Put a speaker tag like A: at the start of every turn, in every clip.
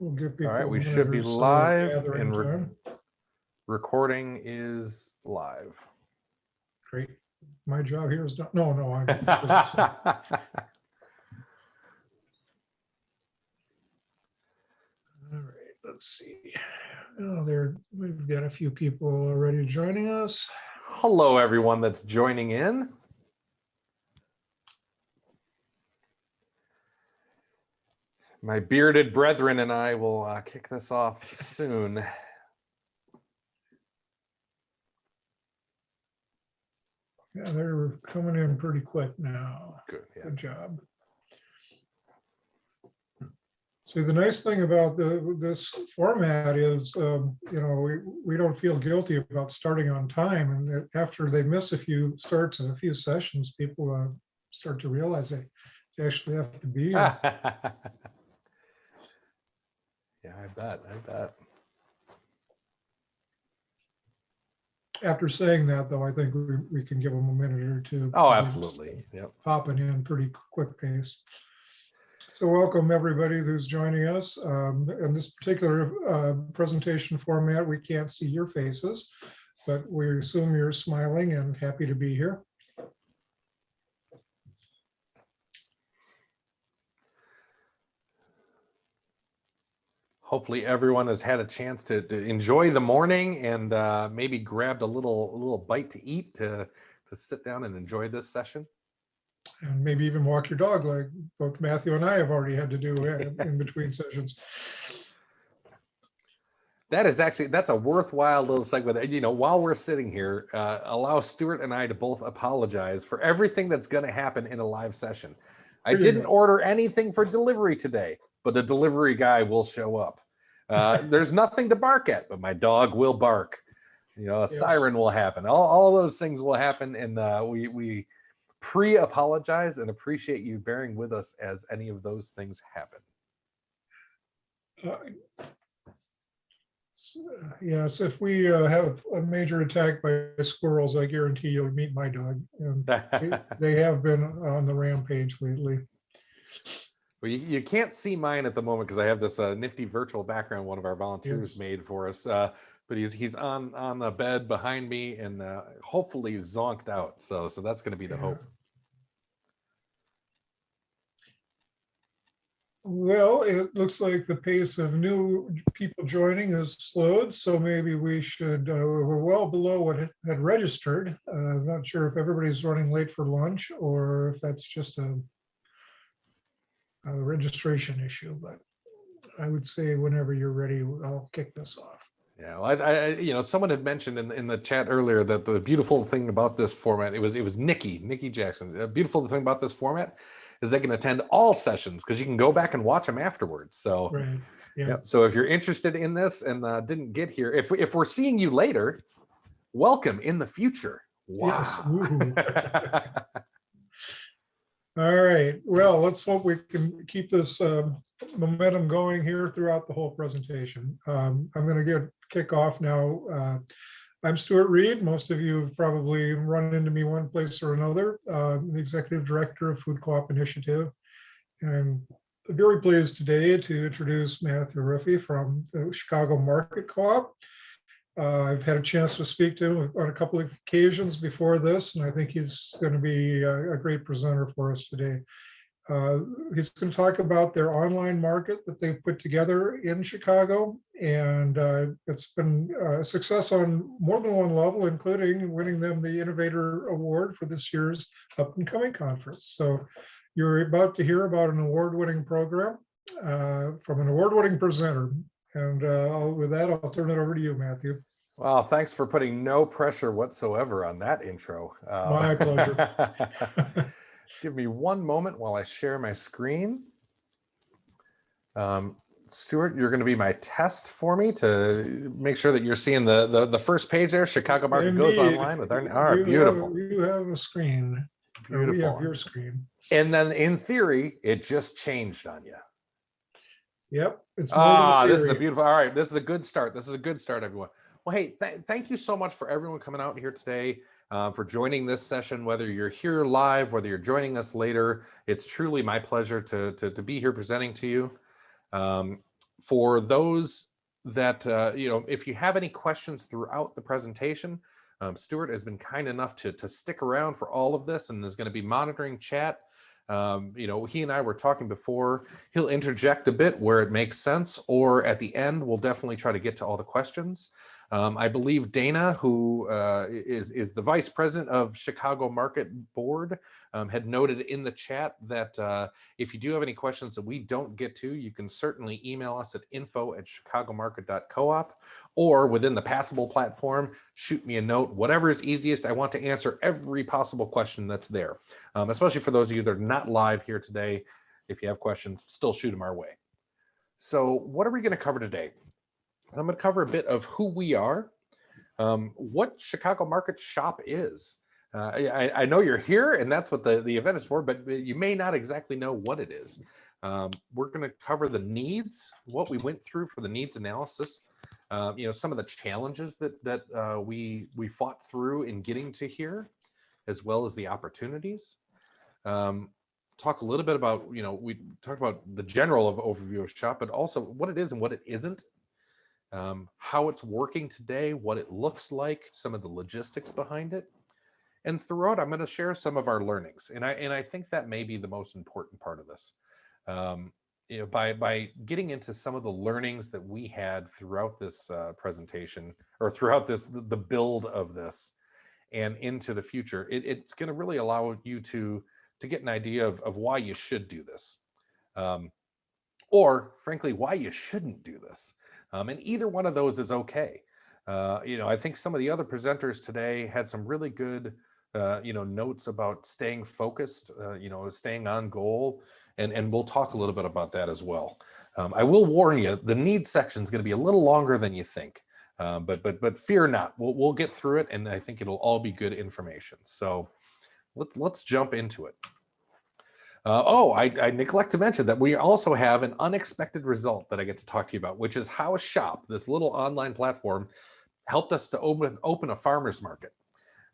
A: We'll give people
B: All right, we
A: a
B: should be
A: minute or so
B: live
A: gathering
B: and
A: time.
B: recording is live.
A: Great. My job here is done. No, I'm. All right, let's see. Oh, we've got a few people already joining us.
B: Hello, everyone that's joining in. My bearded brethren and I will kick this off soon.
A: Yeah, they're coming in pretty quick now.
B: Good, yeah.
A: Good job. See, the nice thing about this format is, we don't feel guilty about starting on time, and that after they miss a few starts and a few sessions, people start to realize they actually have to be here.
B: Yeah, I bet.
A: After saying that, though, I think we can give them a minute or two.
B: Oh, absolutely. Yep.
A: Popping in pretty quick pace. So welcome everybody who's joining us. In this particular presentation format, we can't see your faces, but we assume you're smiling and happy to be here.
B: Hopefully everyone has had a chance to enjoy the morning and maybe grabbed a little bite to eat to sit down and enjoy this session.
A: And maybe even walk your dog, like both Matthew and I have already had to do in between sessions.
B: That's a worthwhile little segment. You know, while we're sitting here, allow Stuart and I to both apologize for everything that's going to happen in a live session. I didn't order anything for delivery today, but the delivery guy will show up. There's nothing to bark at, but my dog will bark. You know, a siren will happen. All those things will happen, and we pre-apologize and appreciate you bearing with us as any of those things happen.
A: Yes, if we have a major attack by squirrels, I guarantee you'll meet my dog. They have been on the rampage lately.
B: Well, you can't see mine at the moment because I have this nifty virtual background one of our volunteers made for us. But he's on the bed behind me and hopefully zonked out. So that's going to be the hope.
A: Well, it looks like the pace of new people joining has slowed, so maybe we should, we're well below what had registered. I'm not sure if everybody's running late for lunch or if that's just a registration issue, but I would say whenever you're ready, I'll kick this off.
B: Yeah, well, someone had mentioned in the chat earlier that the beautiful thing about this format, it was Nikki Jackson. The beautiful thing about this format is they can attend all sessions because you can go back and watch them afterwards. So,
A: right. Yeah.
B: So if you're interested in this and didn't get here, if we're seeing you later, welcome in the future. Wow.
A: Yes. All right. Well, let's hope we can keep this momentum going here throughout the whole presentation. I'm going to kick off now. I'm Stuart Reed. Most of you have probably run into me one place or another. The Executive Director of Food Co-op Initiative. And I'm very pleased today to introduce Matthew Ruffy from the Chicago Market Co-op. I've had a chance to speak to him on a couple of occasions before this, and I think he's going to be a great presenter for us today. He's going to talk about their online market that they've put together in Chicago, and it's been a success on more than one level, including winning them the Innovator Award for this year's Up and Coming conference. So you're about to hear about an award-winning program from an award-winning presenter. And with that, I'll turn it over to you, Matthew.
B: Well, thanks for putting no pressure whatsoever on that intro.
A: My pleasure.
B: Give me one moment while I share my screen. Stuart, you're going to be my test for me to make sure that you're seeing the first page there. Chicago Market
A: Indeed.
B: Goes Online with our. All right, beautiful.
A: You have a screen.
B: Beautiful.
A: We have your screen.
B: And then, in theory, it just changed on you.
A: Yep.
B: It's this is a beautiful. All right, this is a good start. This is a good start, everyone. Well, hey, thank you so much for everyone coming out here today, for joining this session, whether you're here live, whether you're joining us later. It's truly my pleasure to be here presenting to you. For those that, if you have any questions throughout the presentation, Stuart has been kind enough to stick around for all of this and is going to be monitoring chat. He and I were talking before. He'll interject a bit where it makes sense, or at the end, we'll definitely try to get to all the questions. I believe Dana, who is the vice president of Chicago Market Board, had noted in the chat that if you do have any questions that we don't get to, you can certainly email us at info@chicagomarket.coop, or within the Pathable platform, shoot me a note, whatever is easiest. I want to answer every possible question that's there, especially for those of you that are not live here today. If you have questions, still shoot them our way. So what are we going to cover today? I'm going to cover a bit of who we are, what Chicago Market Shop is. I know you're here and that's what the event is for, but you may not exactly know what it is. We're going to cover the needs, what we went through for the needs analysis, some of the challenges that we fought through in getting to here, as well as the opportunities. Talk a little bit about, we talked about the general overview of shop, but also what it is and what it isn't. How it's working today, what it looks like, some of the logistics behind it. And throughout, I'm going to share some of our learnings. And I think that may be the most important part of this. By getting into some of the learnings that we had throughout this presentation, or throughout the build of this and into the future, it's going to really allow you to get an idea of why you should do this. Or frankly, why you shouldn't do this. And either one of those is okay. I think some of the other presenters today had some really good, notes about staying focused, staying on goal, and we'll talk a little bit about that as well. I will warn you, the needs section is going to be a little longer than you think, but fear not, we'll get through it, and I think it'll all be good information. So let's jump into it. I neglect to mention that we also have an unexpected result that I get to talk to you about, which is how Shop, this little online platform, helped us to open a farmer's market.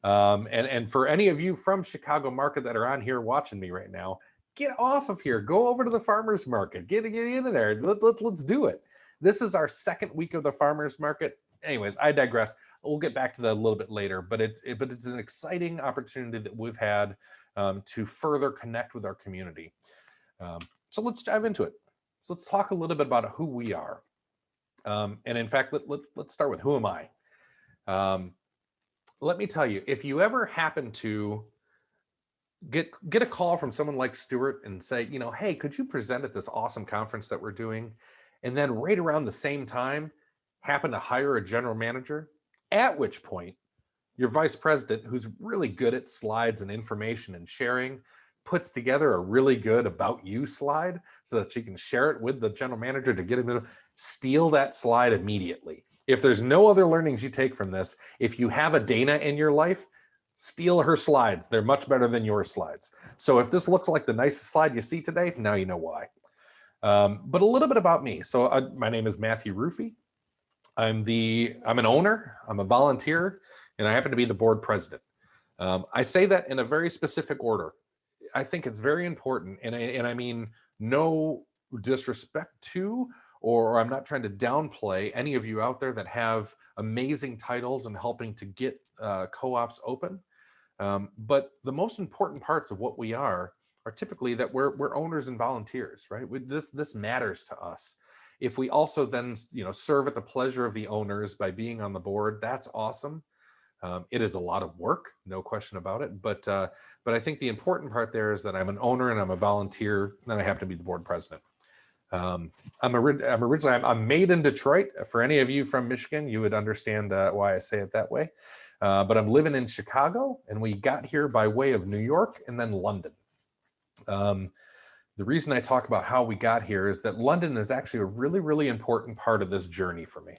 B: And for any of you from Chicago Market that are on here watching me right now, get off of here, go over to the farmer's market, get into there. Let's do it. This is our second week of the farmer's market. Anyways, I digress. We'll get back to that a little bit later, but it's an exciting opportunity that we've had to further connect with our community. So let's dive into it. So let's talk a little bit about who we are. And in fact, let's start with who am I? Let me tell you, if you ever happen to get a call from someone like Stuart and say, hey, could you present at this awesome conference that we're doing? And then right around the same time, happen to hire a general manager, at which point your vice president, who's really good at slides and information and sharing, puts together a really good about you slide so that she can share it with the general manager to get him to steal that slide immediately. If there's no other learnings you take from this, if you have a Dana in your life, steal her slides. They're much better than your slides. So if this looks like the nicest slide you see today, now you know why. But a little bit about me. So my name is Matthew Ruffey. I'm an owner, I'm a volunteer, and I happen to be the board president. I say that in a very specific order. I think it's very important, and I mean no disrespect to, or I'm not trying to downplay any of you out there that have amazing titles and helping to get co-ops open. But the most important parts of what we are typically that we're owners and volunteers, right? This matters to us. If we also then serve at the pleasure of the owners by being on the board, that's awesome. It is a lot of work, no question about it. But I think the important part there is that I'm an owner and I'm a volunteer, and I happen to be the board president. I'm made in Detroit. For any of you from Michigan, you would understand why I say it that way. But I'm living in Chicago, and we got here by way of New York and then London. The reason I talk about how we got here is that London is actually a really, really important part of this journey for me.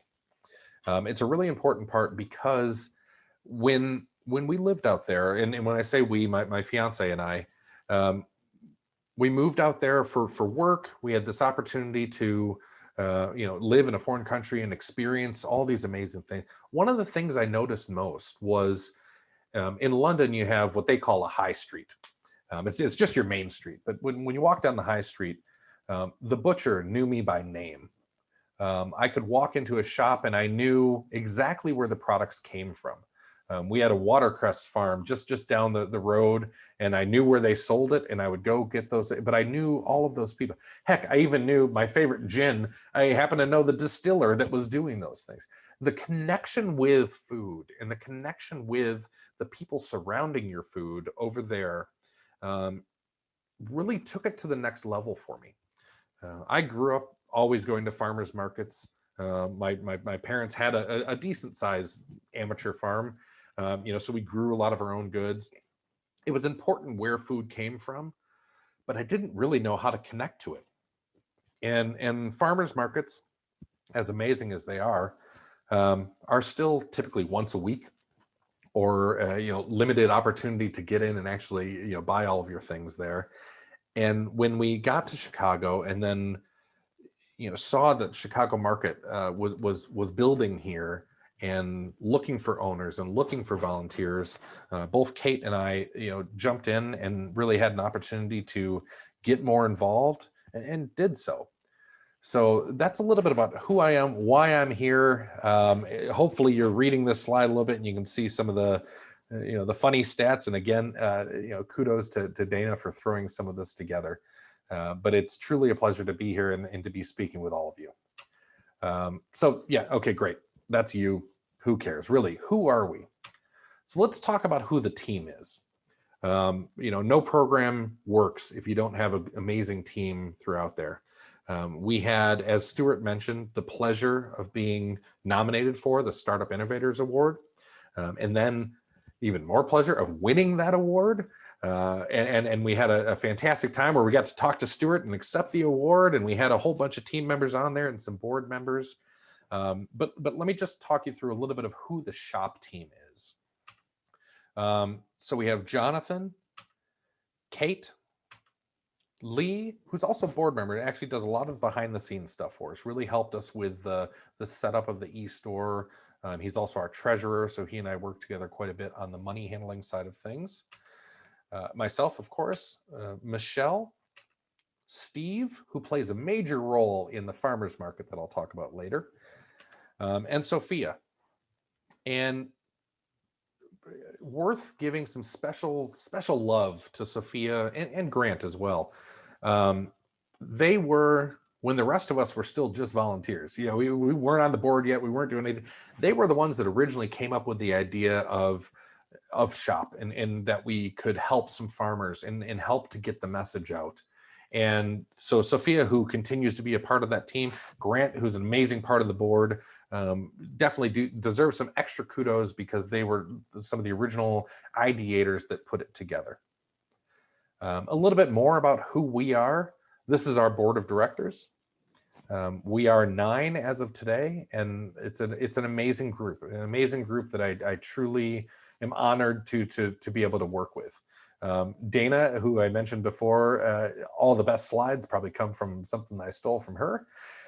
B: It's a really important part because when we lived out there, and when I say we, my fiance and I, we moved out there for work. We had this opportunity to live in a foreign country and experience all these amazing things. One of the things I noticed most was in London, you have what they call a high street. It's just your main street. But when you walk down the high street, the butcher knew me by name. I could walk into a shop and I knew exactly where the products came from. We had a watercress farm just down the road, and I knew where they sold it, and I would go get those. But I knew all of those people. Heck, I even knew my favorite gin. I happen to know the distiller that was doing those things. The connection with food and the connection with the people surrounding your food over there really took it to the next level for me. I grew up always going to farmers markets. My parents had a decent sized amateur farm, so we grew a lot of our own goods. It was important where food came from, but I didn't really know how to connect to it. And farmers markets, as amazing as they are still typically once a week, or limited opportunity to get in and actually buy all of your things there. And when we got to Chicago, and then saw that Chicago market was building here and looking for owners and looking for volunteers, both Kate and I jumped in and really had an opportunity to get more involved, and did so. So that's a little bit about who I am, why I'm here. Hopefully you're reading this slide a little bit and you can see some of the the funny stats. And again, kudos to Dana for throwing some of this together. But it's truly a pleasure to be here and to be speaking with all of you. So yeah, okay, great. That's you. Who cares? Really, who are we? So let's talk about who the team is. No program works if you don't have an amazing team throughout there. We had, as Stuart mentioned, the pleasure of being nominated for the Startup Innovators Award, and then even more pleasure of winning that award. And we had a fantastic time where we got to talk to Stuart and accept the award, and we had a whole bunch of team members on there and some board members. But let me just talk you through a little bit of who the shop team is. So we have Jonathan, Kate, Lee, who's also a board member, actually does a lot of behind the scenes stuff for us, really helped us with the setup of the e-store. He's also our treasurer, so he and I work together quite a bit on the money handling side of things. Myself, of course, Michelle, Steve, who plays a major role in the farmers market that I'll talk about later, and Sophia. And worth giving some special love to Sophia and Grant as well. They were, when the rest of us were still just volunteers, we weren't on the board yet, we weren't doing anything. They were the ones that originally came up with the idea of shop, and that we could help some farmers and help to get the message out. And so Sophia, who continues to be a part of that team, Grant, who's an amazing part of the board, definitely deserve some extra kudos, because they were some of the original ideators that put it together. A little bit more about who we are. This is our board of directors. We are 9 as of today, and it's an amazing group that I truly am honored to be able to work with. Dana, who I mentioned before, all the best slides probably come from something I stole from her.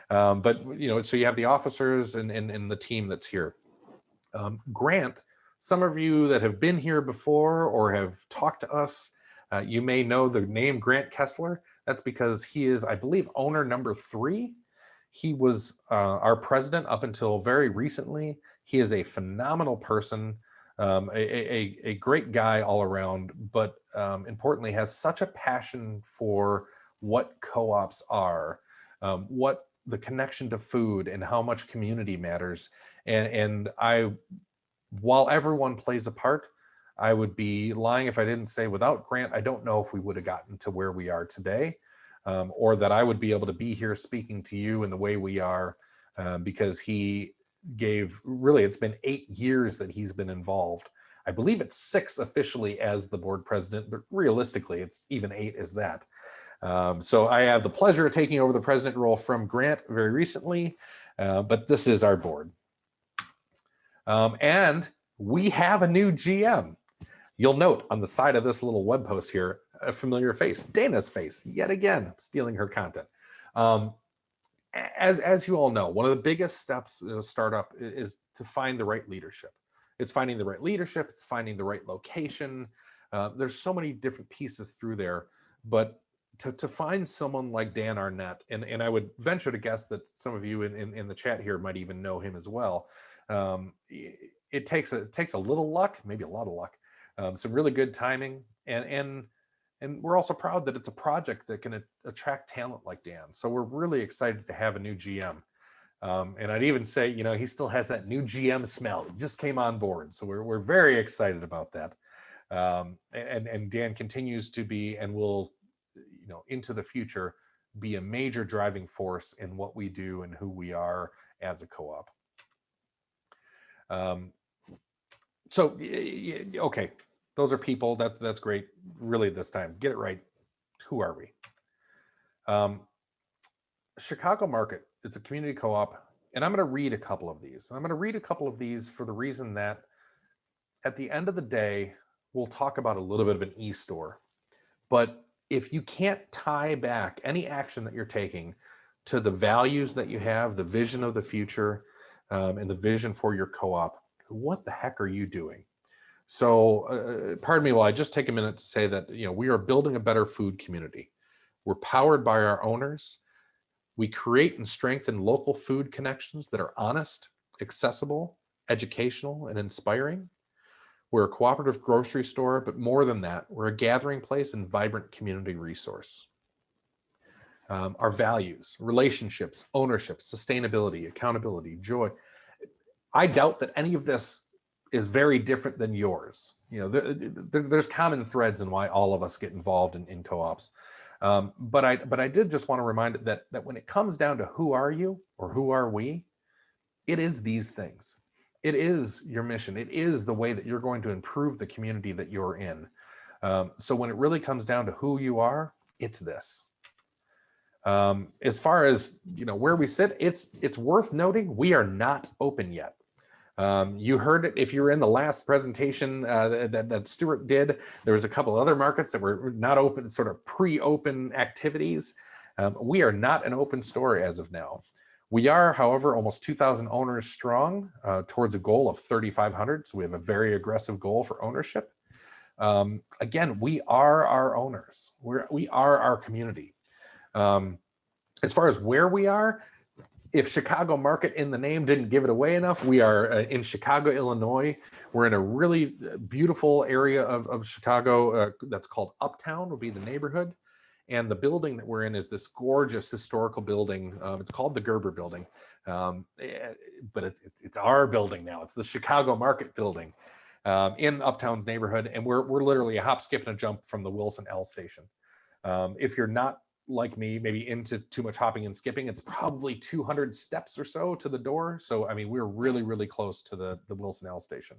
B: But so you have the officers and the team that's here. Grant, some of you that have been here before or have talked to us, you may know the name Grant Kessler. That's because he is, I believe, owner number 3. He was our president up until very recently. He is a phenomenal person, a great guy all around, but importantly has such a passion for what co-ops are, what the connection to food and how much community matters. And while everyone plays a part, I would be lying if I didn't say without Grant, I don't know if we would have gotten to where we are today, or that I would be able to be here speaking to you in the way we are, because he gave, really, it's been 8 years that he's been involved. I believe it's 6 officially as the board president, but realistically, it's even 8 as that. So I have the pleasure of taking over the president role from Grant very recently, but this is our board. And we have a new GM. You'll note on the side of this little web post here, a familiar face, Dana's face, yet again, stealing her content. As you all know, one of the biggest steps in a startup is to find the right leadership. It's finding the right leadership, it's finding the right location. There's so many different pieces through there, but to find someone like Dan Arnett, and I would venture to guess that some of you in the chat here might even know him as well. It takes a little luck, maybe a lot of luck, some really good timing, and we're also proud that it's a project that can attract talent like Dan. So we're really excited to have a new GM. And I'd even say, he still has that new GM smell. It just came on board. So we're very excited about that. And Dan continues to be, and will, into the future, be a major driving force in what we do and who we are as a co-op. So, okay, those are people. That's great. Really, this time, get it right. Who are we? Chicago Market. It's a community co-op, and I'm going to read a couple of these. I'm going to read a couple of these for the reason that at the end of the day, we'll talk about a little bit of an e-store. But if you can't tie back any action that you're taking to the values that you have, the vision of the future, and the vision for your co-op, what the heck are you doing? So pardon me while I just take a minute to say that we are building a better food community. We're powered by our owners. We create and strengthen local food connections that are honest, accessible, educational, and inspiring. We're a cooperative grocery store, but more than that, we're a gathering place and vibrant community resource. Our values, relationships, ownership, sustainability, accountability, joy. I doubt that any of this is very different than yours. There's common threads in why all of us get involved in co-ops. But I did just want to remind it that when it comes down to who are you or who are we, it is these things. It is your mission. It is the way that you're going to improve the community that you're in. So when it really comes down to who you are, it's this. As far as where we sit, it's worth noting we are not open yet. You heard it if you were in the last presentation that Stuart did. There was a couple other markets that were not open, sort of pre-open activities. We are not an open store as of now. We are, however, almost 2,000 owners strong towards a goal of 3,500. So we have a very aggressive goal for ownership. Again, we are our owners. We are our community. As far as where we are, if Chicago Market in the name didn't give it away enough, we are in Chicago, Illinois. We're in a really beautiful area of Chicago that's called Uptown, will be the neighborhood. And the building that we're in is this gorgeous historical building. It's called the Gerber Building, but it's our building now. It's the Chicago Market Building in Uptown's neighborhood. And we're literally a hop, skip, and a jump from the Wilson L station. If you're not like me, maybe into too much hopping and skipping, it's probably 200 steps or so to the door. So, I mean, we're really, really close to the Wilson L station.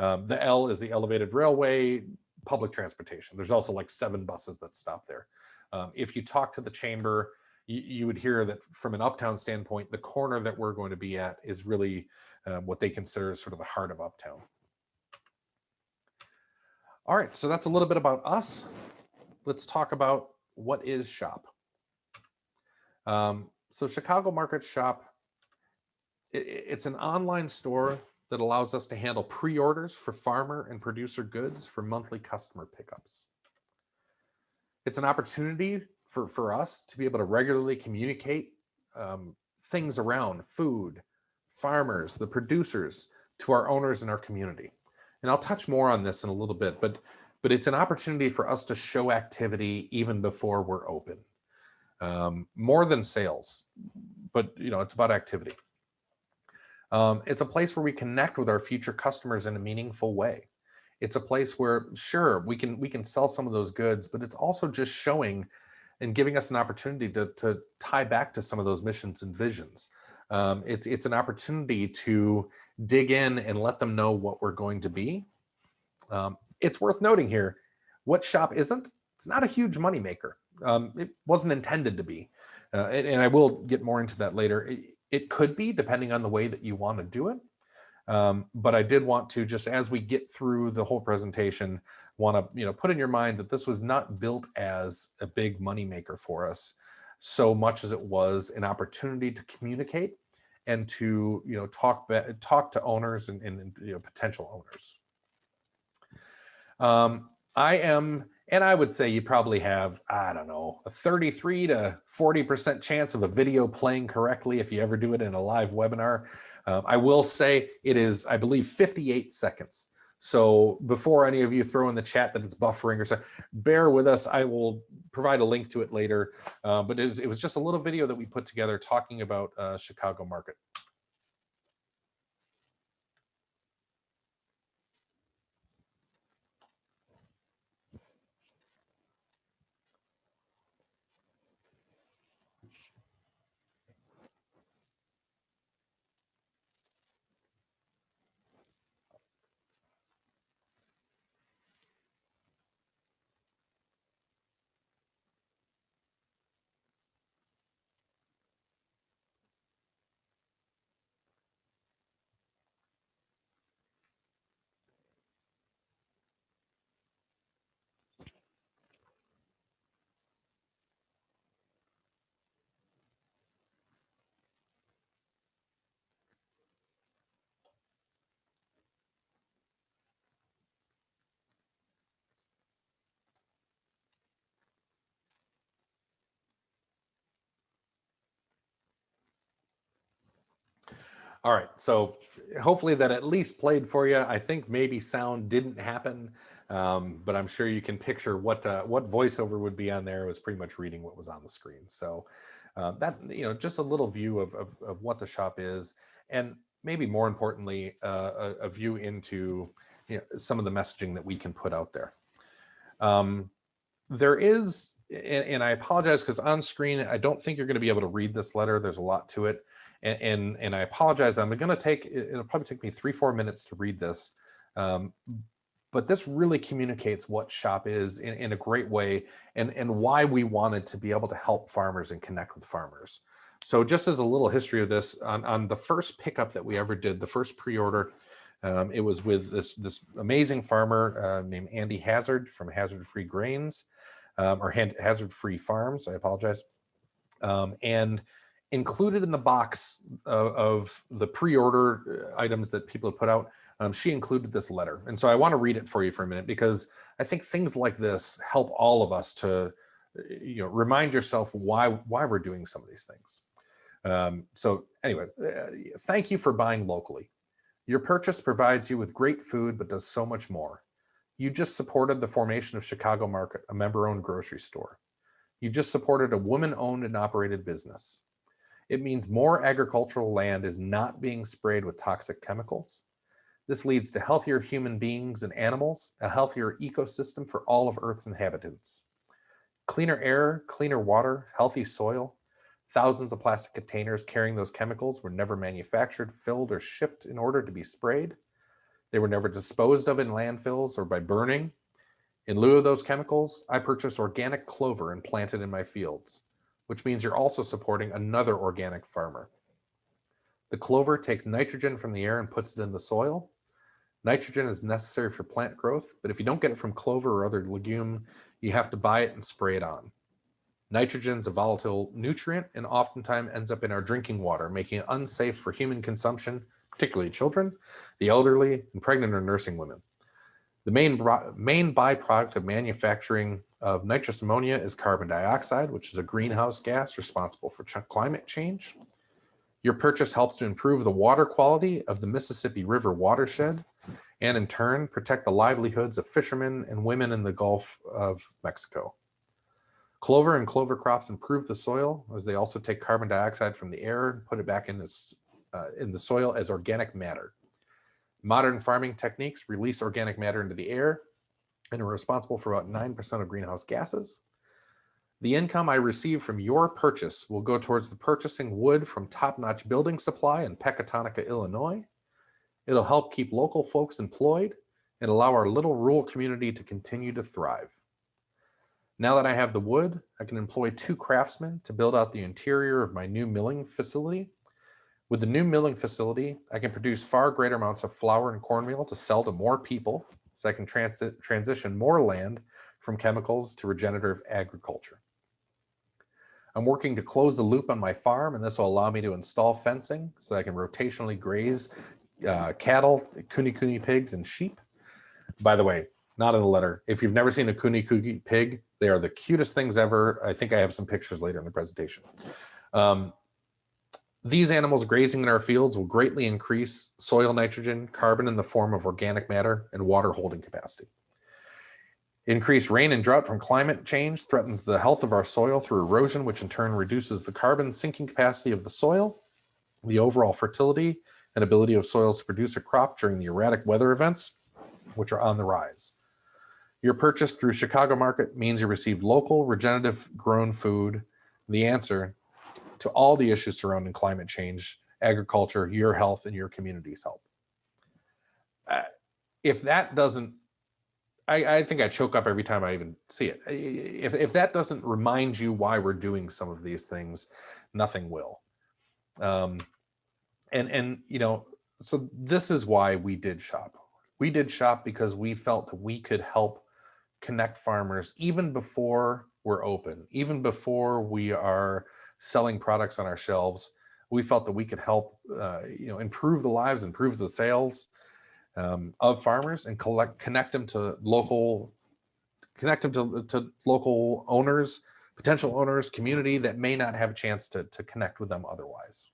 B: The L is the elevated railway, public transportation. There's also like 7 buses that stop there. If you talk to the chamber, you would hear that from an Uptown standpoint, the corner that we're going to be at is really what they consider sort of the heart of Uptown. All right, so that's a little bit about us. Let's talk about what is Shop. So Chicago Market Shop, it's an online store that allows us to handle pre-orders for farmer and producer goods for monthly customer pickups. It's an opportunity for us to be able to regularly communicate things around food, farmers, the producers, to our owners in our community. And I'll touch more on this in a little bit, but it's an opportunity for us to show activity even before we're open. More than sales, but it's about activity. It's a place where we connect with our future customers in a meaningful way. It's a place where, sure, we can sell some of those goods, but it's also just showing and giving us an opportunity to tie back to some of those missions and visions. It's an opportunity to dig in and let them know what we're going to be. It's worth noting here, what Shop isn't, it's not a huge moneymaker. It wasn't intended to be. And I will get more into that later. It could be, depending on the way that you want to do it. But I did want to, just as we get through the whole presentation, want to put in your mind that this was not built as a big moneymaker for us, so much as it was an opportunity to communicate and to talk to owners and potential owners. I am And I would say you probably have, I don't know, a 33 to 40% chance of a video playing correctly if you ever do it in a live webinar. I will say it is, I believe, 58 seconds. So before any of you throw in the chat that it's buffering or something, bear with us. I will provide a link to it later. But it was just a little video that we put together talking about Chicago market. All right, so hopefully that at least played for you. I think maybe sound didn't happen, but I'm sure you can picture what voiceover would be on there. It was pretty much reading what was on the screen. So that, just a little view of what the shop is, and maybe more importantly, a view into some of the messaging that we can put out there. There is, and I apologize because on screen, I don't think you're going to be able to read this letter. There's a lot to it. And I apologize. I'm going to it'll probably take me 3-4 minutes to read this. But this really communicates what SHOP is in a great way, and why we wanted to be able to help farmers and connect with farmers. So just as a little history of this, on the first pickup that we ever did, the first pre-order, it was with this amazing farmer named Andy Hazard from Hazard Free Grains, or Hazard Free Farms, I apologize. And included in the box of the pre-order items that people have put out, she included this letter. And so I want to read it for you for a minute, because I think things like this help all of us to remind yourself why we're doing some of these things. So anyway, thank you for buying locally. Your purchase provides you with great food, but does so much more. You just supported the formation of Chicago Market, a member-owned grocery store. You just supported a woman-owned and operated business. It means more agricultural land is not being sprayed with toxic chemicals. This leads to healthier human beings and animals, a healthier ecosystem for all of Earth's inhabitants. Cleaner air, cleaner water, healthy soil. Thousands of plastic containers carrying those chemicals were never manufactured, filled, or shipped in order to be sprayed. They were never disposed of in landfills or by burning. In lieu of those chemicals, I purchased organic clover and planted in my fields, which means you're also supporting another organic farmer. The clover takes nitrogen from the air and puts it in the soil. Nitrogen is necessary for plant growth, but if you don't get it from clover or other legume, you have to buy it and spray it on. Nitrogen is a volatile nutrient and oftentimes ends up in our drinking water, making it unsafe for human consumption, particularly children, the elderly, and pregnant or nursing women. The main byproduct of manufacturing of nitrous ammonia is carbon dioxide, which is a greenhouse gas responsible for climate change. Your purchase helps to improve the water quality of the Mississippi River watershed, and in turn, protect the livelihoods of fishermen and women in the Gulf of Mexico. Clover and clover crops improve the soil, as they also take carbon dioxide from the air and put it back in the soil as organic matter. Modern farming techniques release organic matter into the air and are responsible for about 9% of greenhouse gases. The income I receive from your purchase will go towards the purchasing wood from top-notch building supply in Pecatonica, Illinois. It'll help keep local folks employed and allow our little rural community to continue to thrive. Now that I have the wood, I can employ 2 craftsmen to build out the interior of my new milling facility. With the new milling facility, I can produce far greater amounts of flour and cornmeal to sell to more people, so I can transition more land from chemicals to regenerative agriculture. I'm working to close the loop on my farm, and this will allow me to install fencing so I can rotationally graze cattle, kuni pigs, and sheep. By the way, not in the letter. If you've never seen a Kuni Kuki pig, they are the cutest things ever. I think I have some pictures later in the presentation. These animals grazing in our fields will greatly increase soil nitrogen, carbon in the form of organic matter, and water holding capacity. Increased rain and drought from climate change threatens the health of our soil through erosion, which in turn reduces the carbon sinking capacity of the soil, the overall fertility and ability of soils to produce a crop during the erratic weather events, which are on the rise. Your purchase through Chicago Market means you receive local, regenerative grown food, the answer to all the issues surrounding climate change, agriculture, your health, and your community's health. If that doesn't, I think I choke up every time I even see it. If that doesn't remind you why we're doing some of these things, nothing will. And you know, so this is why we did shop. We did shop because we felt that we could help connect farmers even before we're open, even before we are selling products on our shelves. We felt that we could help, you know, improve the lives, improve the sales of farmers, and connect them to local owners, potential owners, community that may not have a chance to connect with them otherwise.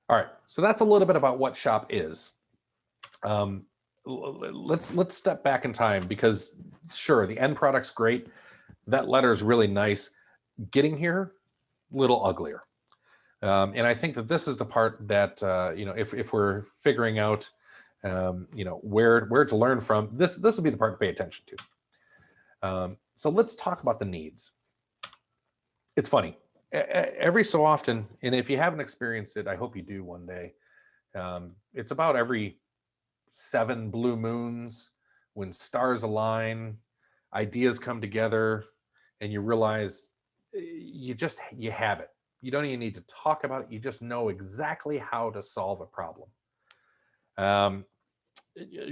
B: All right, so that's a little bit about what shop is. Let's step back in time, because sure, the end product's great. That letter is really nice. Getting here, a little uglier. And I think that this is the part that, you know, if we're figuring out, you know, where to learn from, this will be the part to pay attention to. So let's talk about the needs. It's funny. Every so often, and if you haven't experienced it, I hope you do one day. It's about every 7 blue moons when stars align, ideas come together, and you realize you have it. You don't even need to talk about it. You just know exactly how to solve a problem.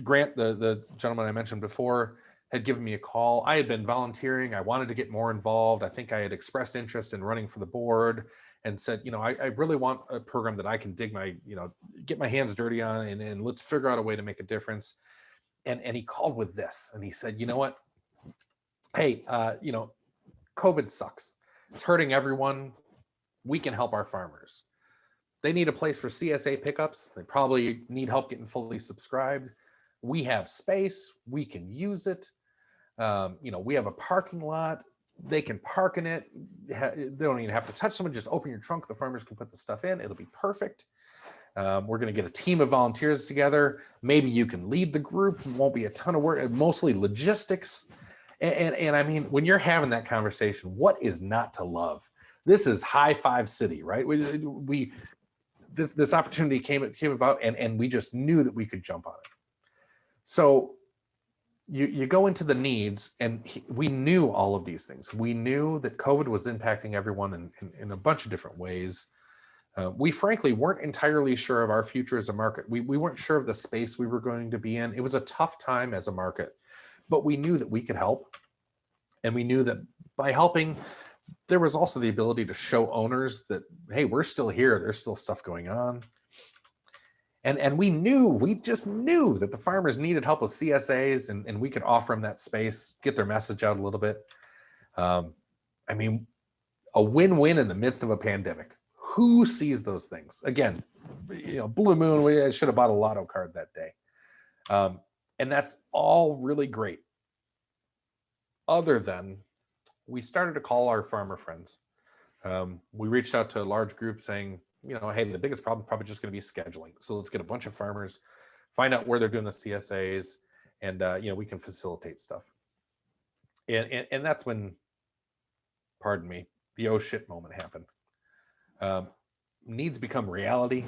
B: Grant, the gentleman I mentioned before, had given me a call. I had been volunteering. I wanted to get more involved. I think I had expressed interest in running for the board and said, you know, I really want a program that I can dig my, you know, get my hands dirty on, and let's figure out a way to make a difference. And he called with this, and he said, you know what? Hey, you know, COVID sucks. It's hurting everyone. We can help our farmers. They need a place for CSA pickups. They probably need help getting fully subscribed. We have space. We can use it. You know, we have a parking lot. They can park in it. They don't even have to touch someone. Just open your trunk. The farmers can put the stuff in. It'll be perfect. We're going to get a team of volunteers together. Maybe you can lead the group. It won't be a ton of work, mostly logistics. And I mean, when you're having that conversation, what is not to love? This is high five city, right? This opportunity came about, and we just knew that we could jump on it. So you go into the needs, and we knew all of these things. We knew that COVID was impacting everyone in a bunch of different ways. We frankly weren't entirely sure of our future as a market. We weren't sure of the space we were going to be in. It was a tough time as a market, but we knew that we could help. And we knew that by helping, there was also the ability to show owners that, hey, we're still here. There's still stuff going on. And we just knew that the farmers needed help with CSAs, and we could offer them that space, get their message out a little bit. I mean, a win-win in the midst of a pandemic. Who sees those things? Again, you know, Blue Moon, we should have bought a lotto card that day. And that's all really great. Other than we started to call our farmer friends. We reached out to a large group saying, you know, hey, the biggest problem probably just going to be scheduling. So let's get a bunch of farmers, find out where they're doing the CSAs, and you know, we can facilitate stuff. And that's when, pardon me, the oh shit moment happened. Needs become reality,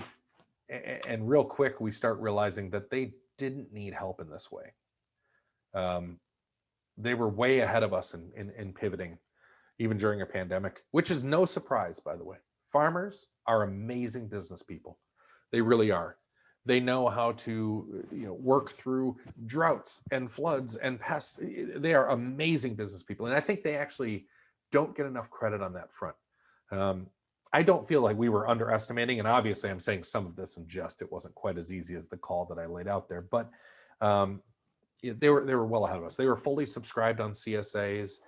B: and real quick we start realizing that they didn't need help in this way. They were way ahead of us in pivoting, even during a pandemic, which is no surprise, by the way. Farmers are amazing business people. They really are. They know how to, you know, work through droughts and floods and pests. They are amazing business people. And I think they actually don't get enough credit on that front. I don't feel like we were underestimating, and obviously I'm saying some of this in jest. It wasn't quite as easy as the call that I laid out there, but they were well ahead of us. They were fully subscribed on CSAs.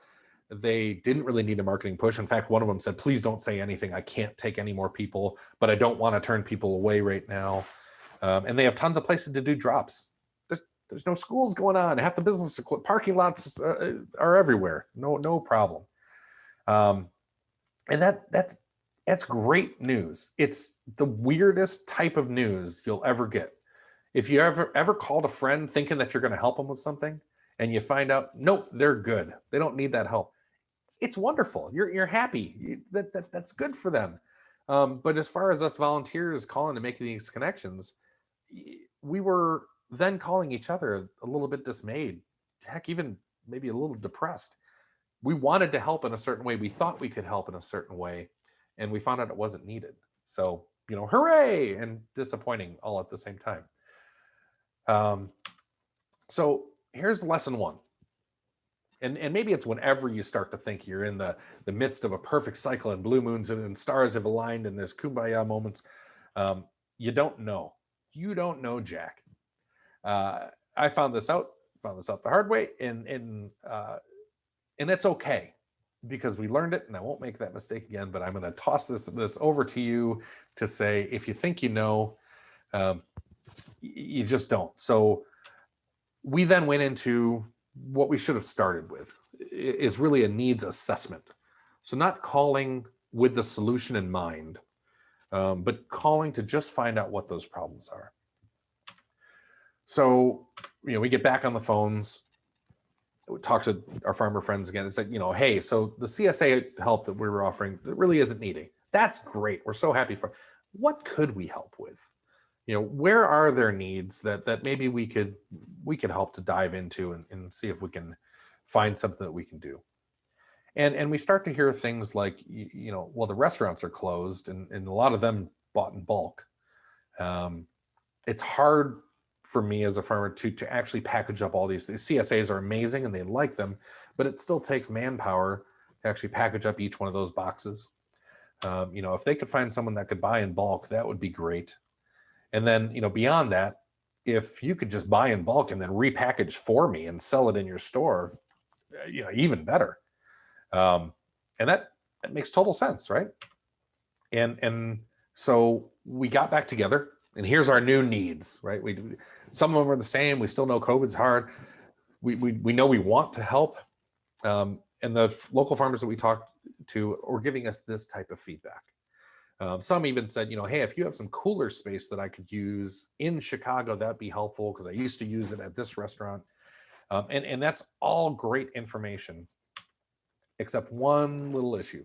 B: They didn't really need a marketing push. In fact, one of them said, please don't say anything. I can't take any more people, but I don't want to turn people away right now. And they have tons of places to do drops. There's no schools going on. Half the business parking lots are everywhere. No problem. And that's great news. It's the weirdest type of news you'll ever get. If you ever called a friend thinking that you're going to help them with something, and you find out, nope, they're good. They don't need that help. It's wonderful. You're happy. That's good for them. But as far as us volunteers calling to make these connections, we were then calling each other a little bit dismayed, heck, even maybe a little depressed. We wanted to help in a certain way. We thought we could help in a certain way, and we found out it wasn't needed. So, hooray and disappointing all at the same time. So here's lesson one. And maybe it's whenever you start to think you're in the midst of a perfect cycle and blue moons and stars have aligned and there's kumbaya moments. You don't know. You don't know Jack. I found this out the hard way, and it's okay because we learned it, and I won't make that mistake again. But I'm going to toss this over to you to say, if you think you know, you just don't. So we then went into what we should have started with, is really a needs assessment. So not calling with the solution in mind, but calling to just find out what those problems are. So, we get back on the phones, we talk to our farmer friends again. It's like, hey, so the CSA help that we were offering, it really isn't needing. That's great. We're so happy for. What could we help with? Where are there needs that maybe we could help to dive into and see if we can find something that we can do. And we start to hear things like, well, the restaurants are closed and a lot of them bought in bulk. It's hard for me as a farmer to actually package up all these. These CSAs are amazing and they like them, but it still takes manpower to actually package up each one of those boxes. If they could find someone that could buy in bulk, that would be great. And then, beyond that, if you could just buy in bulk and then repackage for me and sell it in your store, even better. And that makes total sense, right? And so we got back together, and here's our new needs, right? Some of them are the same. We still know COVID's hard. We know we want to help. And the local farmers that we talked to were giving us this type of feedback. Some even said, hey, if you have some cooler space that I could use in Chicago, that'd be helpful because I used to use it at this restaurant. And that's all great information, except one little issue.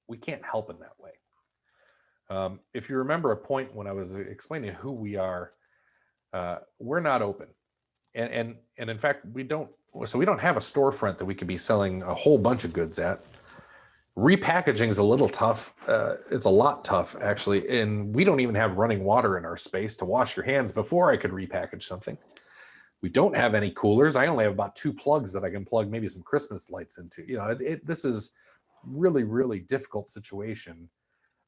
B: We can't help in that way. If you remember a point when I was explaining who we are, we're not open. And in fact, we don't have a storefront that we could be selling a whole bunch of goods at. Repackaging is a little tough. It's a lot tough, actually. And we don't even have running water in our space to wash your hands before I could repackage something. We don't have any coolers. I only have about 2 plugs that I can plug maybe some Christmas lights into. This is really, really difficult situation,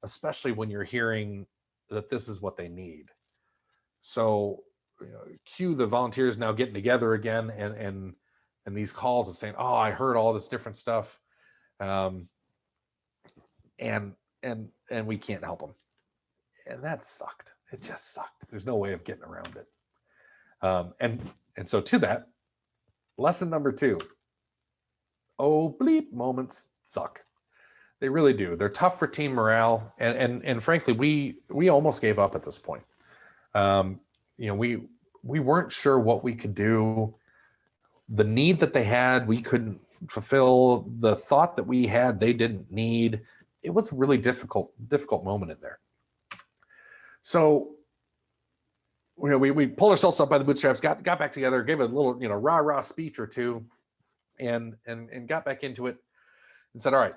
B: especially when you're hearing that this is what they need. So, cue the volunteers now getting together again and these calls of saying, oh, I heard all this different stuff. And we can't help them. And that sucked. It just sucked. There's no way of getting around it. And so to that, lesson number 2, oh, bleep moments suck. They really do. They're tough for team morale. And frankly, we almost gave up at this point. We weren't sure what we could do. The need that they had, we couldn't fulfill. The thought that we had, they didn't need. It was a really difficult moment in there. So, we pulled ourselves up by the bootstraps, got back together, gave a little, rah-rah speech or two, and got back into it and said, all right,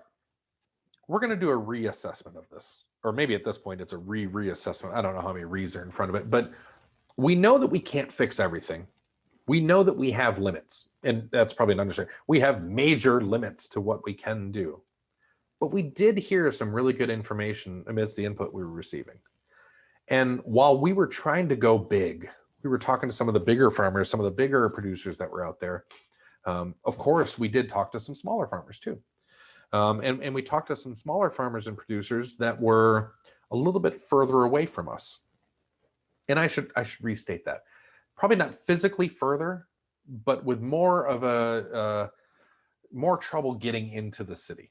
B: we're going to do a reassessment of this. Or maybe at this point, it's a reassessment. I don't know how many re's are in front of it, but we know that we can't fix everything. We know that we have limits, and that's probably an understatement. We have major limits to what we can do. But we did hear some really good information amidst the input we were receiving. And while we were trying to go big, we were talking to some of the bigger farmers, some of the bigger producers that were out there. Of course, we did talk to some smaller farmers too. And we talked to some smaller farmers and producers that were a little bit further away from us. And I should restate that. Probably not physically further, but with more of a more trouble getting into the city.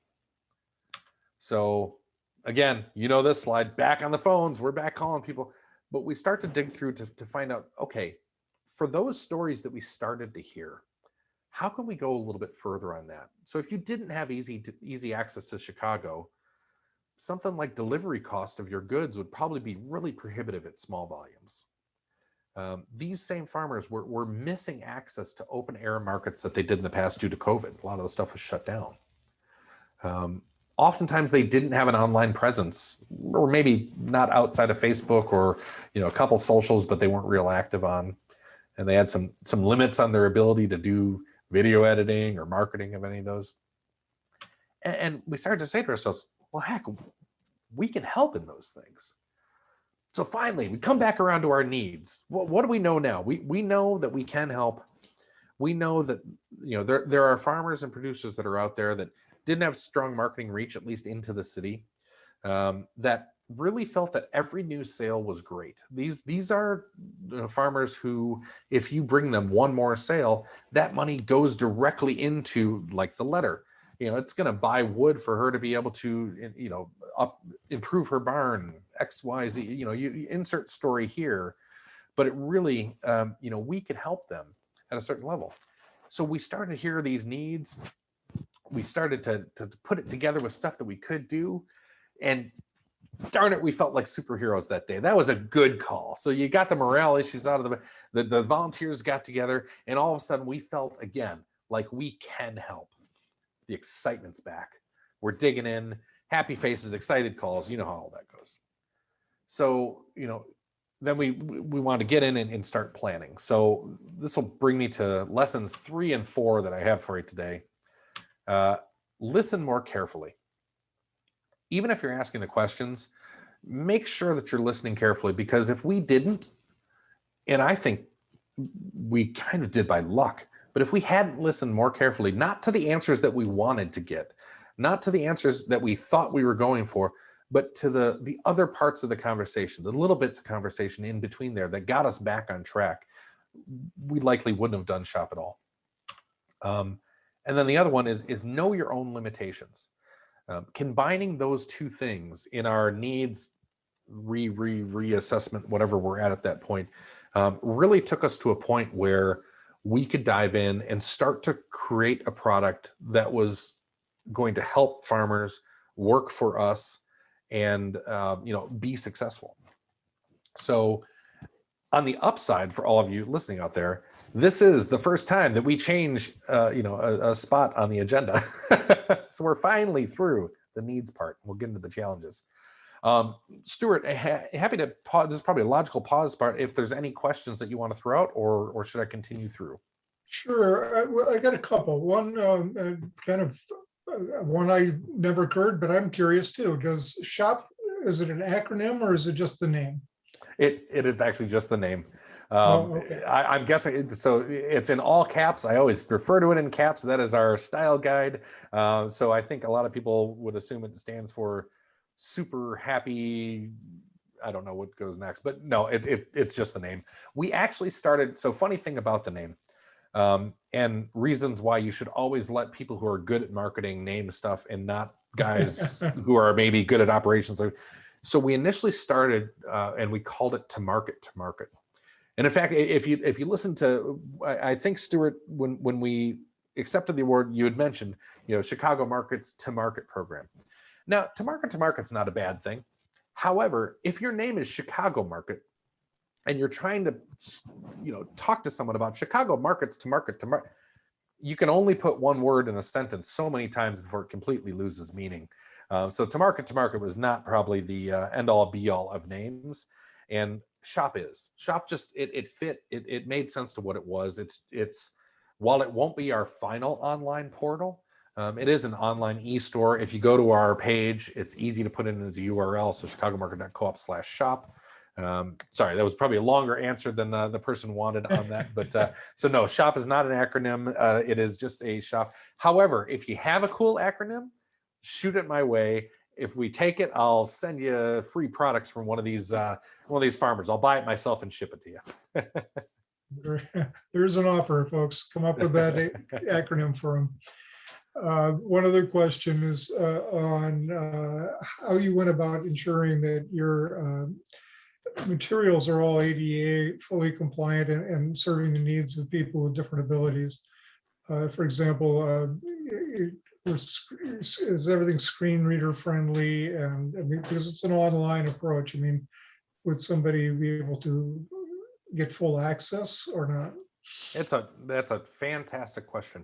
B: So again, you know this slide, back on the phones, we're back calling people, but we start to dig through to find out, okay, for those stories that we started to hear, how can we go a little bit further on that? So if you didn't have easy access to Chicago, something like delivery cost of your goods would probably be really prohibitive at small volumes. These same farmers were missing access to open air markets that they did in the past due to COVID. A lot of the stuff was shut down. Oftentimes they didn't have an online presence, or maybe not outside of Facebook or a couple socials, but they weren't real active on. And they had some limits on their ability to do video editing or marketing of any of those. And we started to say to ourselves, well, heck, we can help in those things. So finally, we come back around to our needs. What do we know now? We know that we can help. We know that there are farmers and producers that are out there that didn't have strong marketing reach, at least into the city, that really felt that every new sale was great. These are farmers who, if you bring them one more sale, that money goes directly into, like the letter. It's going to buy wood for her to be able to, improve her barn, X, Y, Z. You insert story here, but it really, we could help them at a certain level. So we started to hear these needs. We started to put it together with stuff that we could do, and darn it, we felt like superheroes that day. That was a good call. So you got the morale issues out of the volunteers got together, and all of a sudden we felt again like we can help. The excitement's back. We're digging in, happy faces, excited calls. You know how all that goes. So, then we want to get in and start planning. So this will bring me to lessons 3 and 4 that I have for you today. Listen more carefully. Even if you're asking the questions, make sure that you're listening carefully, because if we didn't, and I think we kind of did by luck, but if we hadn't listened more carefully, not to the answers that we wanted to get, not to the answers that we thought we were going for, but to the other parts of the conversation, the little bits of conversation in between there that got us back on track, we likely wouldn't have done shop at all. And then the other one is know your own limitations. Combining those two things in our needs reassessment, whatever we're at that point, really took us to a point where we could dive in and start to create a product that was going to help farmers, work for us, and be successful. So on the upside, for all of you listening out there, this is the first time that we change a spot on the agenda. So we're finally through the needs part. We'll get into the challenges. Stuart, happy to pause. This is probably a logical pause part. If there's any questions that you want to throw out, or should I continue through?
A: Sure. I got a couple. One one I never heard, but I'm curious too. Does SHOP, is it an acronym or is it just the name?
B: It is actually just the name.
A: Okay.
B: I'm guessing, so it's in all caps. I always refer to it in caps. That is our style guide. So I think a lot of people would assume it stands for super happy. I don't know what goes next, but no, it's just the name. We actually started, so funny thing about the name, and reasons why you should always let people who are good at marketing name stuff and not guys who are maybe good at operations. So we initially started and we called it To Market. And in fact, if you listen to, I think Stuart, when we accepted the award, you had mentioned, Chicago Market's To Market program. Now, To Market's not a bad thing. However, if your name is Chicago Market and you're trying to, talk to someone about Chicago Market's To Market, you can only put one word in a sentence so many times before it completely loses meaning. So To Market was not probably the end all be all of names. And SHOP just, it fit, it made sense to what it was. It's while it won't be our final online portal, it is an online e-store. If you go to our page, it's easy to put in as a URL. So chicagomarket.coop/shop. Sorry, that was probably a longer answer than the person wanted on that. But so no, SHOP is not an acronym. It is just a shop. However, if you have a cool acronym, shoot it my way. If we take it, I'll send you free products from one of these farmers. I'll buy it myself and ship it to you.
A: There's an offer, folks. Come up with that acronym for them. One other question is on how you went about ensuring that your materials are all ADA fully compliant and serving the needs of people with different abilities. For example, is everything screen reader friendly? And I mean, because it's an online approach, I mean, would somebody be able to get full access or not?
B: That's a fantastic question.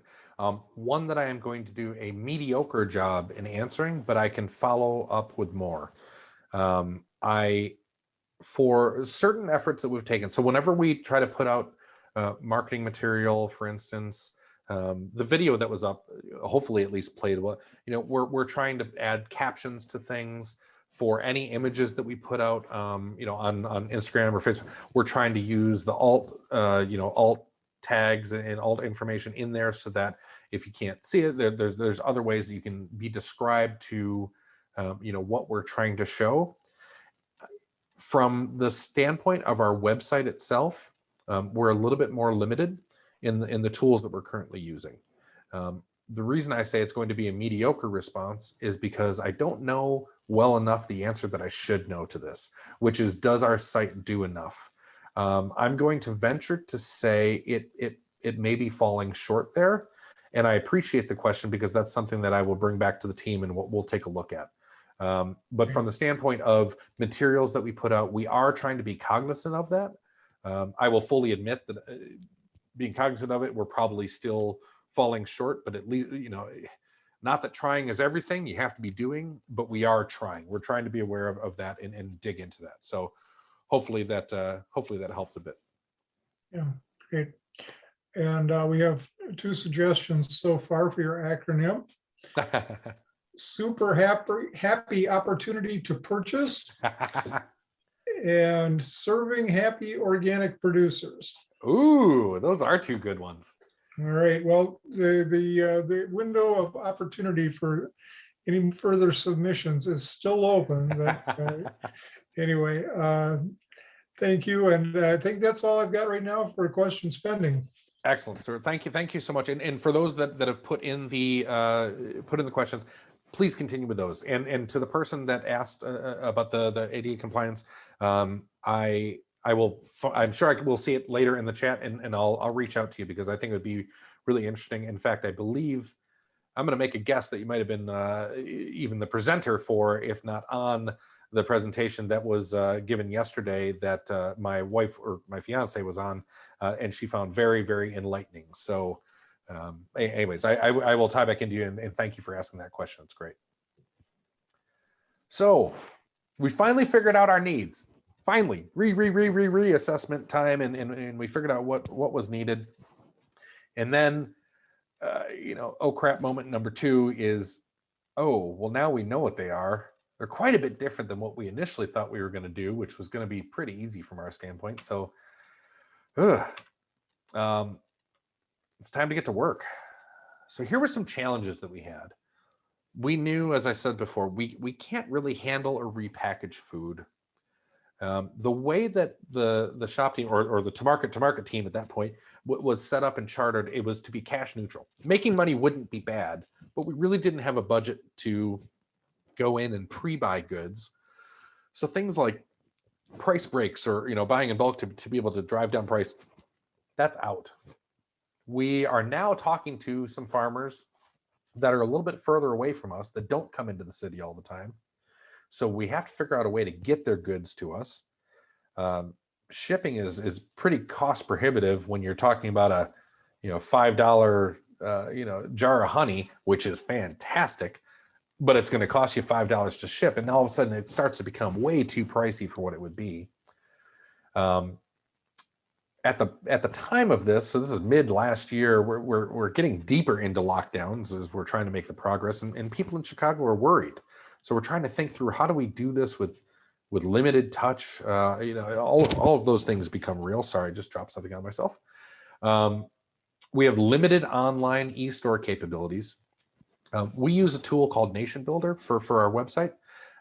B: One that I am going to do a mediocre job in answering, but I can follow up with more. For certain efforts that we've taken, so whenever we try to put out marketing material, for instance, the video that was up, hopefully at least played well. You know, we're trying to add captions to things for any images that we put out. You know, on Instagram or Facebook, we're trying to use the alt tags and alt information in there so that if you can't see it, there's other ways that you can be described to you know, what we're trying to show. From the standpoint of our website itself, we're a little bit more limited in the tools that we're currently using. The reason I say it's going to be a mediocre response is because I don't know well enough the answer that I should know to this, which is, does our site do enough? I'm going to venture to say it may be falling short there. And I appreciate the question because that's something that I will bring back to the team and we'll take a look at. But from the standpoint of materials that we put out, we are trying to be cognizant of that. I will fully admit that being cognizant of it, we're probably still falling short, but at least, you know, not that trying is everything, you have to be doing, but we are trying. We're trying to be aware of that and dig into that. So hopefully that helps a bit.
A: Yeah, great. And we have 2 suggestions so far for your acronym. Super happy opportunity to purchase and serving happy organic producers.
B: Ooh, those are 2 good ones.
A: All right. Well, the window of opportunity for any further submissions is still open. But anyway, thank you. And I think that's all I've got right now for questions pending.
B: Excellent, sir. Thank you so much. And for those that have put in the questions, please continue with those. And to the person that asked about the ADA compliance, I'm sure I will see it later in the chat, and I'll reach out to you because I think it would be really interesting. In fact, I believe I'm going to make a guess that you might have been even the presenter for, if not on the presentation that was given yesterday that my wife or my fiance was on, and she found very, very enlightening. So anyways, I will tie back into you and thank you for asking that question. It's great. So we finally figured out our needs. Finally, reassessment time, and we figured out what was needed. And then, you know, oh crap moment number 2 is, oh, well, now we know what they are. They're quite a bit different than what we initially thought we were going to do, which was going to be pretty easy from our standpoint. So it's time to get to work. So here were some challenges that we had. We knew, as I said before, we can't really handle or repackage food. The way that the shop team or the to market team at that point was set up and chartered, it was to be cash neutral. Making money wouldn't be bad, but we really didn't have a budget to go in and pre-buy goods. So things like price breaks or, you know, buying in bulk to be able to drive down price, that's out. We are now talking to some farmers that are a little bit further away from us that don't come into the city all the time. So we have to figure out a way to get their goods to us. Shipping is pretty cost prohibitive when you're talking about a, you know, $5 jar of honey, which is fantastic, but it's going to cost you $5 to ship, and all of a sudden it starts to become way too pricey for what it would be. At the time of this, so this is mid last year, we're getting deeper into lockdowns as we're trying to make the progress, and people in Chicago are worried. So we're trying to think through, how do we do this with with limited touch. All of those things become real. Sorry, I just dropped something on myself. We have limited online e-store capabilities. We use a tool called Nation Builder for our website,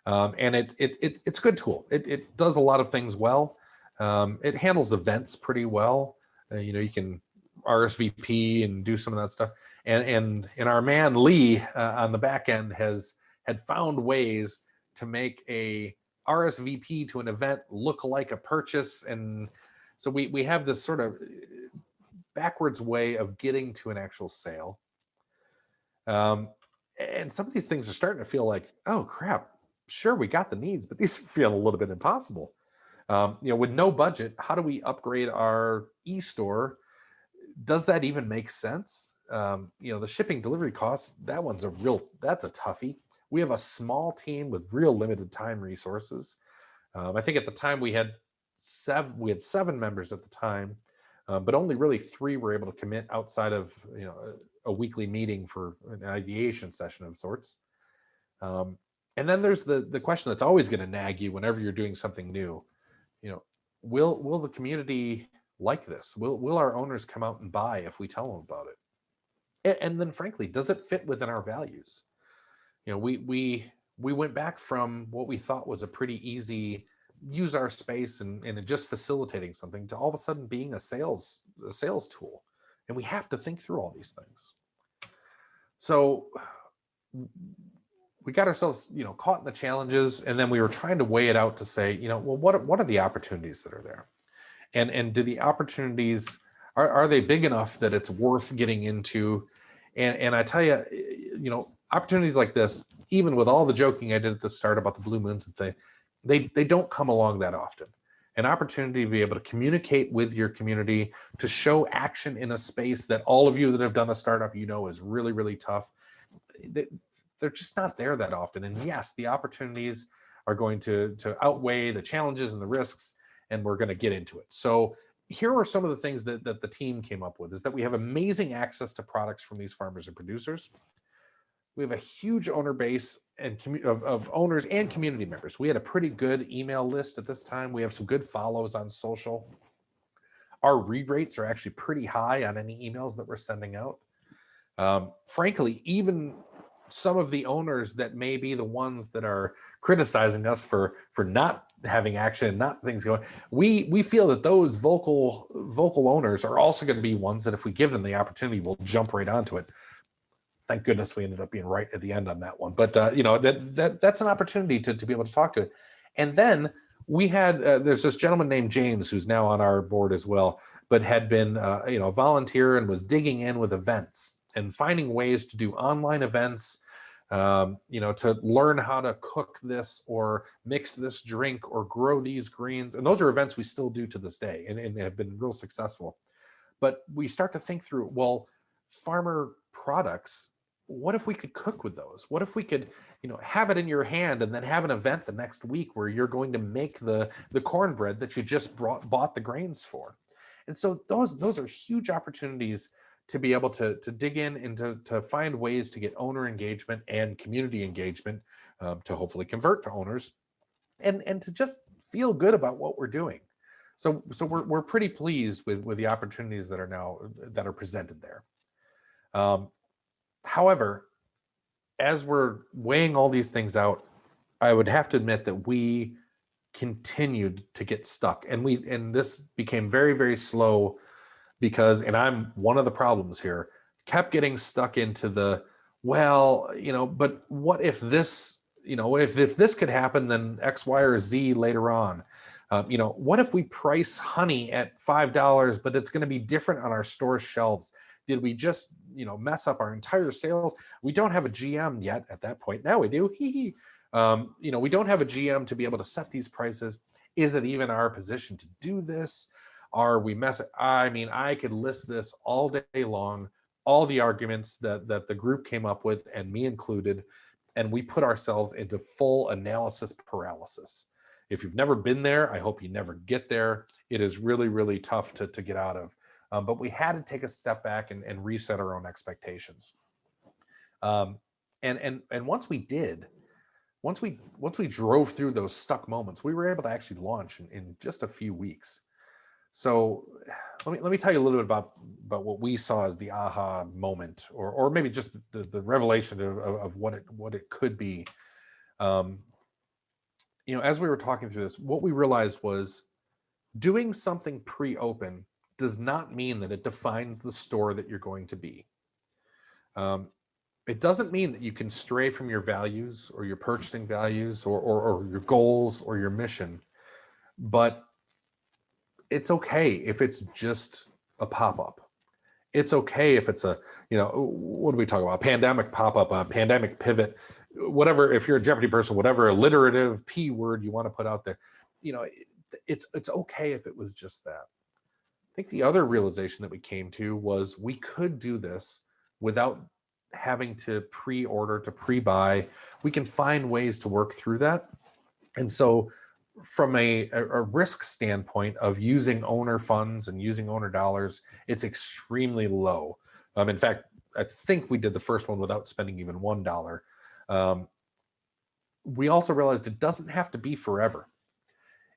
B: and it's a good tool. It does a lot of things well. It handles events pretty well. You can RSVP and do some of that stuff. And our man Lee on the back end had found ways to make a RSVP to an event look like a purchase, and so we have this sort of backwards way of getting to an actual sale. And some of these things are starting to feel like, oh crap, sure, we got the needs, but these feel a little bit impossible. With no budget, how do we upgrade our e-store? Does that even make sense? The shipping delivery costs, that's a toughie. We have a small team with real limited time resources. I think at the time we had 7 members at the time, but only really 3 were able to commit outside of a weekly meeting for an ideation session of sorts. And then there's the question that's always going to nag you whenever you're doing something new. Will the community like this? Will our owners come out and buy if we tell them about it? And then frankly, does it fit within our values? We went back from what we thought was a pretty easy use our space and just facilitating something to all of a sudden being a sales tool. And we have to think through all these things. So we got ourselves, caught in the challenges, and then we were trying to weigh it out to say, well, what are the opportunities that are there? And do the opportunities, are they big enough that it's worth getting into? And I tell you, opportunities like this, even with all the joking I did at the start about the blue moons and thing, they don't come along that often. An opportunity to be able to communicate with your community, to show action in a space that all of you that have done a startup, is really, really tough. They're just not there that often. And yes, the opportunities are going to outweigh the challenges and the risks, and we're going to get into it. So here are some of the things that the team came up with, is that we have amazing access to products from these farmers and producers. We have a huge owner base and of owners and community members. We had a pretty good email list at this time. We have some good follows on social. Our read rates are actually pretty high on any emails that we're sending out. Frankly, even some of the owners that may be the ones that are criticizing us for not having action, not things going, we feel that those vocal owners are also going to be ones that if we give them the opportunity, we'll jump right onto it. Thank goodness we ended up being right at the end on that one. But that's an opportunity to be able to talk to it. And then we had there's this gentleman named James who's now on our board as well, but had been a volunteer and was digging in with events and finding ways to do online events, to learn how to cook this or mix this drink or grow these greens. And those are events we still do to this day and have been real successful. But we start to think through, well, farmer products, what if we could cook with those? What if we could, have it in your hand and then have an event the next week where you're going to make the cornbread that you just bought the grains for? And so those are huge opportunities to be able to dig in and to find ways to get owner engagement and community engagement, to hopefully convert to owners and to just feel good about what we're doing. So we're pretty pleased with the opportunities that are presented there. However, as we're weighing all these things out, I would have to admit that we continued to get stuck, and this became very, very slow because, and I'm one of the problems here, kept getting stuck into the, but what if this, if this could happen, then X, Y, or Z later on. What if we price honey at $5, but it's going to be different on our store shelves? Did we just, mess up our entire sales? We don't have a GM yet at that point. Now we do. We don't have a GM to be able to set these prices. Is it even our position to do this? Are we I could list this all day long, all the arguments that the group came up with, and me included, and we put ourselves into full analysis paralysis. If you've never been there, I hope you never get there. It is really, really tough to get out of. But we had to take a step back and reset our own expectations. And once we did, once we drove through those stuck moments, we were able to actually launch in just a few weeks. So let me tell you a little bit about what we saw as the aha moment, or maybe just the revelation of what it could be. As we were talking through this, what we realized was doing something pre-open does not mean that it defines the store that you're going to be. It doesn't mean that you can stray from your values or your purchasing values or your goals or your mission, but it's okay if it's just a pop-up. It's okay if it's what do we talk about? Pandemic pop-up, a pandemic pivot, whatever. If you're a Jeopardy person, whatever alliterative P word you want to put out there, it's okay if it was just that. I think the other realization that we came to was we could do this without having to pre-order, to pre-buy. We can find ways to work through that. And so from a risk standpoint of using owner funds and using owner dollars, it's extremely low. In fact, I think we did the first one without spending even $1. We also realized it doesn't have to be forever.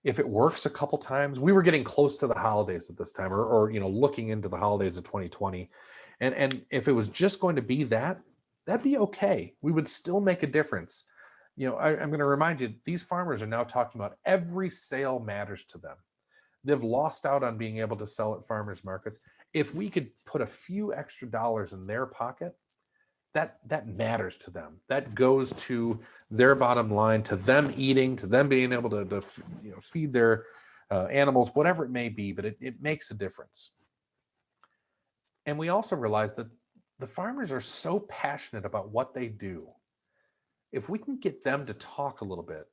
B: If it works a couple times, we were getting close to the holidays at this time, or looking into the holidays of 2020. And if it was just going to be that'd be okay. We would still make a difference. I'm going to remind you, these farmers are now talking about every sale matters to them. They've lost out on being able to sell at farmers markets. If we could put a few extra dollars in their pocket, that matters to them. That goes to their bottom line, to them eating, to them being able to feed their animals, whatever it may be, but it makes a difference. And we also realize that the farmers are so passionate about what they do. If we can get them to talk a little bit,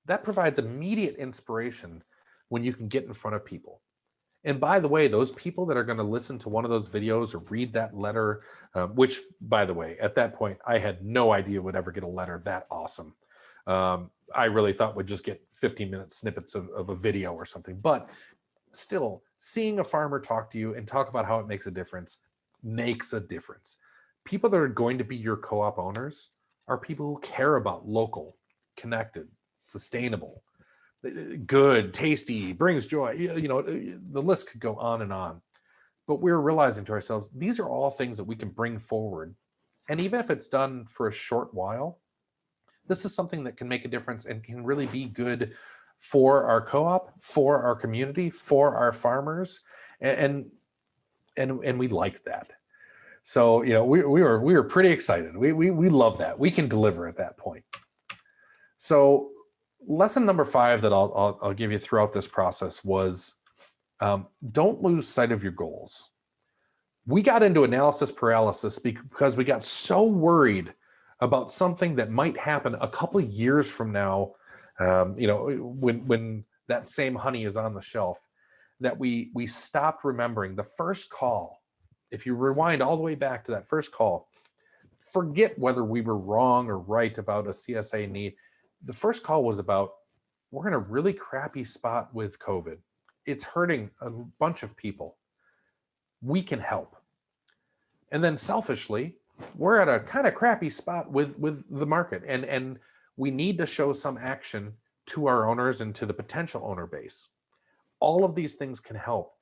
B: that provides immediate inspiration when you can get in front of people. And by the way, those people that are going to listen to one of those videos or read that letter, which, by the way, at that point, I had no idea would ever get a letter that awesome. I really thought we'd just get 15-minute snippets of a video or something. But still, seeing a farmer talk to you and talk about how it makes a difference makes a difference. People that are going to be your co-op owners are people who care about local, connected, sustainable, good, tasty, brings joy. The list could go on and on. But we're realizing to ourselves, these are all things that we can bring forward. And even if it's done for a short while, this is something that can make a difference and can really be good for our co-op, for our community, for our farmers. And we like that. So, we were pretty excited. We love that. We can deliver at that point. So lesson number 5 that I'll give you throughout this process was, don't lose sight of your goals. We got into analysis paralysis because we got so worried about something that might happen a couple of years from now, when that same honey is on the shelf, that we stopped remembering the first call. If you rewind all the way back to that first call, forget whether we were wrong or right about a CSA need. The first call was about, we're in a really crappy spot with COVID. It's hurting a bunch of people. We can help. And then selfishly, we're at a kind of crappy spot with the market. And we need to show some action to our owners and to the potential owner base. All of these things can help.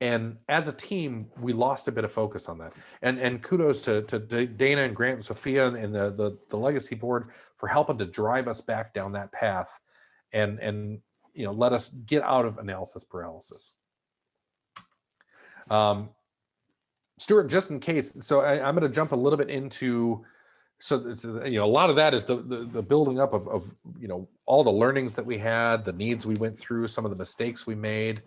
B: And as a team, we lost a bit of focus on that. And kudos to Dana and Grant and Sophia and the legacy board for helping to drive us back down that path and let us get out of analysis paralysis. Stuart, just in case, so I'm going to jump a little bit into, a lot of that is the building up of all the learnings that we had, the needs we went through, some of the mistakes we made.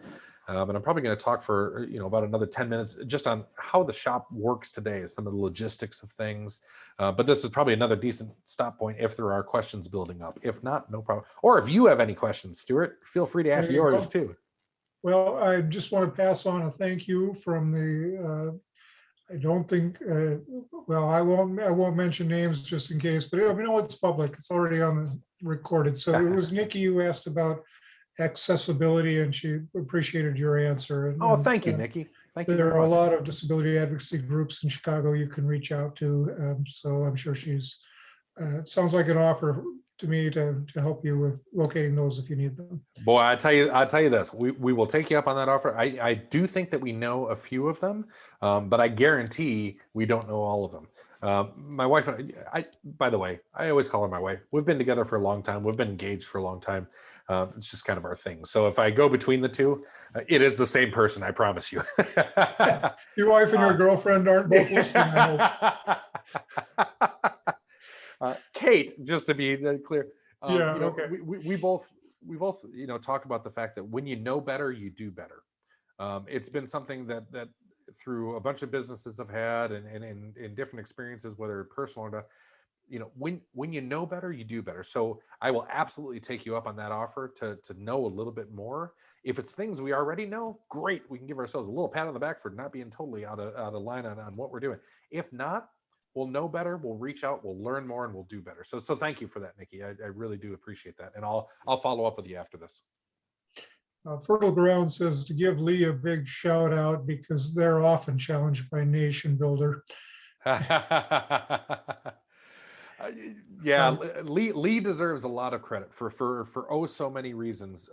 B: And I'm probably going to talk for about another 10 minutes just on how the shop works today, some of the logistics of things. But this is probably another decent stop point if there are questions building up. If not, no problem. Or if you have any questions, Stuart, feel free to ask yours too.
A: Well, I just want to pass on a thank you from the. I don't think. Well, I won't mention names just in case, but it's public. It's already on recorded. So it was Nikki who asked about accessibility, and she appreciated your answer.
B: Thank you, Nikki. Thank you.
A: There are a lot of disability advocacy groups in Chicago you can reach out to. So I'm sure she's. It sounds like an offer to me to help you with locating those if you need them.
B: Boy, I'll tell you this. We will take you up on that offer. I do think that we know a few of them, but I guarantee we don't know all of them. My wife and I, by the way, I always call her my wife. We've been together for a long time. We've been engaged for a long time. It's just kind of our thing. So if I go between the two, it is the same person. I promise you.
A: Your wife and your girlfriend aren't both listening, I hope.
B: Kate, just to be clear,
A: Yeah,
B: you know,
A: okay.
B: we both you know talk about the fact that when you know better, you do better. It's been something that through a bunch of businesses I've had and in different experiences, whether personal or not, you know, when you know better, you do better. So I will absolutely take you up on that offer to know a little bit more. If it's things we already know, great. We can give ourselves a little pat on the back for not being totally out of line on what we're doing. If not, we'll know better. We'll reach out. We'll learn more, and we'll do better. So thank you for that, Nikki. I really do appreciate that, and I'll follow up with you after this.
A: Fertile Ground says to give Lee a big shout out because they're often challenged by Nation Builder.
B: Yeah, Lee deserves a lot of credit for oh so many reasons.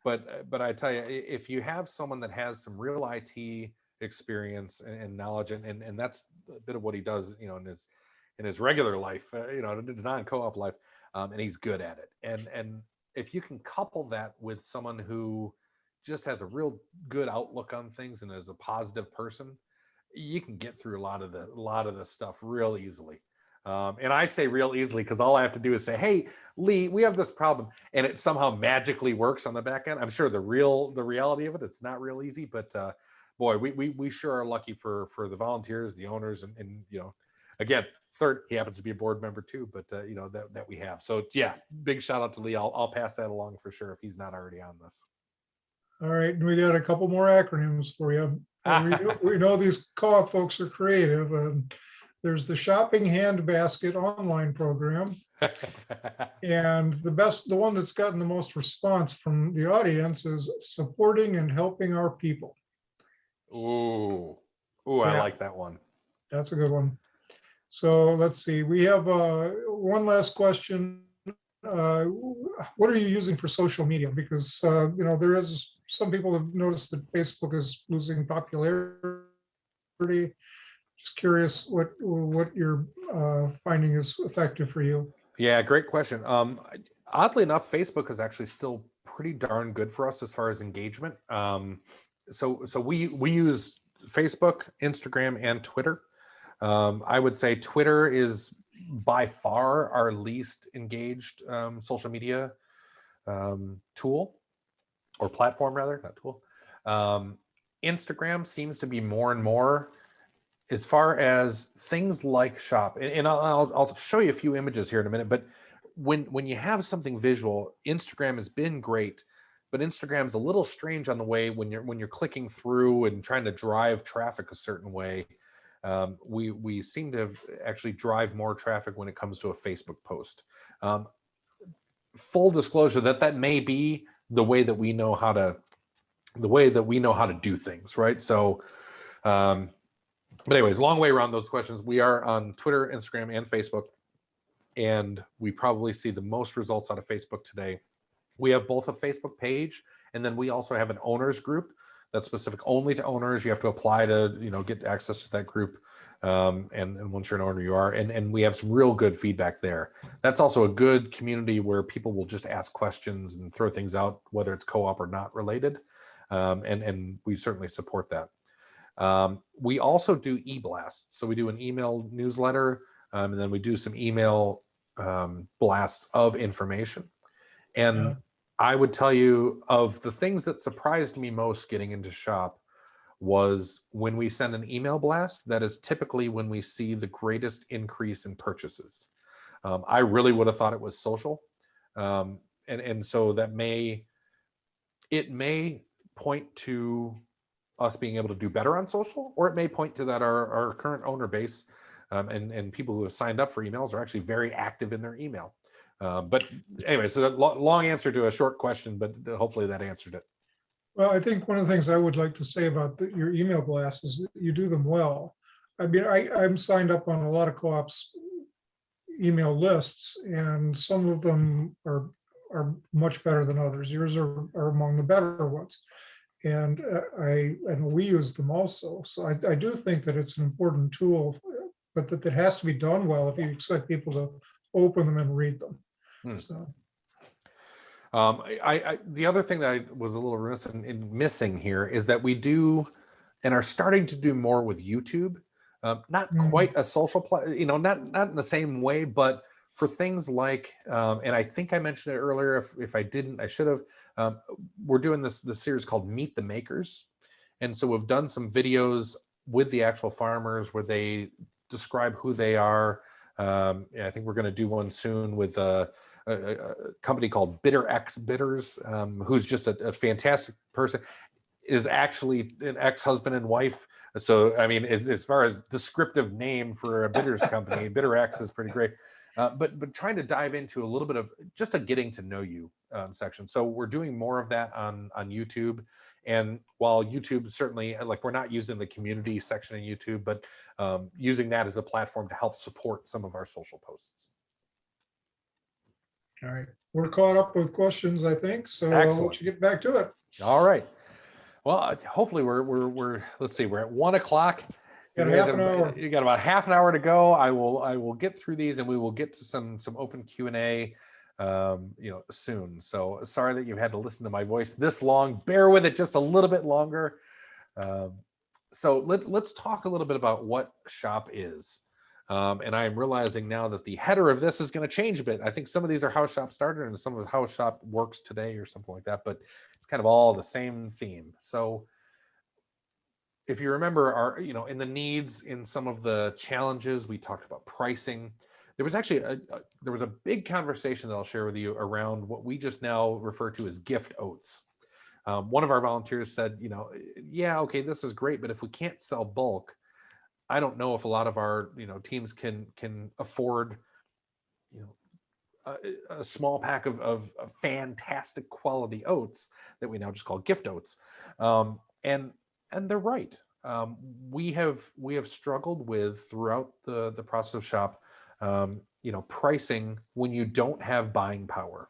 B: But I tell you, if you have someone that has some real IT experience and knowledge, and that's a bit of what he does, you know, in his regular life, you know, his non-co-op life, and he's good at it. And if you can couple that with someone who just has a real good outlook on things and is a positive person, you can get through a lot of the stuff real easily. And I say real easily because all I have to do is say, "Hey, Lee, we have this problem," and it somehow magically works on the back end. I'm sure the reality of it, it's not real easy, but boy, we sure are lucky for the volunteers, the owners, and you know, again, third, he happens to be a board member too, but you know that we have. So yeah, big shout out to Lee. I'll pass that along for sure if he's not already on this.
A: All right, and we got a couple more acronyms for you. We know these co-op folks are creative. There's the Shopping Handbasket online program. And the one that's gotten the most response from the audience is supporting and helping our people.
B: Ooh,
A: Yeah,
B: I like that one.
A: That's a good one. So let's see. We have one last question. What are you using for social media? Because you know, there is some people have noticed that Facebook is losing popularity. Just curious what you're finding is effective for you.
B: Yeah, great question. Oddly enough, Facebook is actually still pretty darn good for us as far as engagement. So we use Facebook, Instagram, and Twitter. I would say Twitter is by far our least engaged social media tool or platform, rather, not tool. Instagram seems to be more and more. As far as things like shop, and I'll show you a few images here in a minute, but when you have something visual, Instagram has been great, but Instagram's a little strange on the way when you're clicking through and trying to drive traffic a certain way. We seem to actually drive more traffic when it comes to a Facebook post. Full disclosure that may be the way that we know how to do things, right? So but anyways, long way around those questions. We are on Twitter, Instagram, and Facebook, and we probably see the most results out of Facebook today. We have both a Facebook page, and then we also have an owners group that's specific only to owners. You have to apply to, you know, get access to that group, and once you're an owner, you are. And we have some real good feedback there. That's also a good community where people will just ask questions and throw things out, whether it's co-op or not related, and we certainly support that. We also do e-blasts. So we do an email newsletter, and then we do some email blasts of information. And I would tell you, of the things that surprised me most getting into shop was when we send an email blast, that is typically when we see the greatest increase in purchases. I really would have thought it was social. And so it may point to us being able to do better on social, or it may point to that our current owner base and people who have signed up for emails are actually very active in their email. But anyway, so long answer to a short question, but hopefully that answered it.
A: Well, I think one of the things I would like to say about your email blasts is that you do them well. I mean, I'm signed up on a lot of co-ops email lists, and some of them are much better than others. Yours are among the better ones. And we use them also. So I do think that it's an important tool, but that has to be done well if you expect people to open them and read them. So.
B: The other thing that I was a little remiss in missing here is that we do and are starting to do more with YouTube. Not quite a social, not in the same way, but for things like, and I think I mentioned it earlier. If I didn't, I should have. We're doing this series called Meet the Makers, and so we've done some videos with the actual farmers where they describe who they are. I think we're going to do one soon with a company called Bitter X Bitters, who's just a fantastic person, is actually an ex-husband and wife. So, I mean, as far as descriptive name for a bitters company, Bitter X is pretty great. But trying to dive into a little bit of just a getting to know you section. So we're doing more of that on YouTube. And while YouTube certainly, like, we're not using the community section in YouTube, but using that as a platform to help support some of our social posts.
A: All right, we're caught up with questions, I think, so
B: Excellent.
A: I'll let you get back to it.
B: All right. Well, hopefully we're let's see, we're at 1 o'clock.
A: Got half an hour.
B: You got about half an hour to go. I will get through these, and we will get to some open Q&A soon. So sorry that you've had to listen to my voice this long. Bear with it just a little bit longer. So let's talk a little bit about what Shop is. And I am realizing now that the header of this is going to change a bit. I think some of these are how Shop started and some of how Shop works today or something like that, but it's kind of all the same theme. So if you remember in the needs, in some of the challenges, we talked about pricing. There was actually there was a big conversation that I'll share with you around what we just now refer to as gift oats. One of our volunteers said, yeah, okay, this is great, but if we can't sell bulk, I don't know if a lot of our teams can afford a small pack of fantastic quality oats that we now just call gift oats, and they're right. We have struggled with throughout the process of Shop, pricing when you don't have buying power.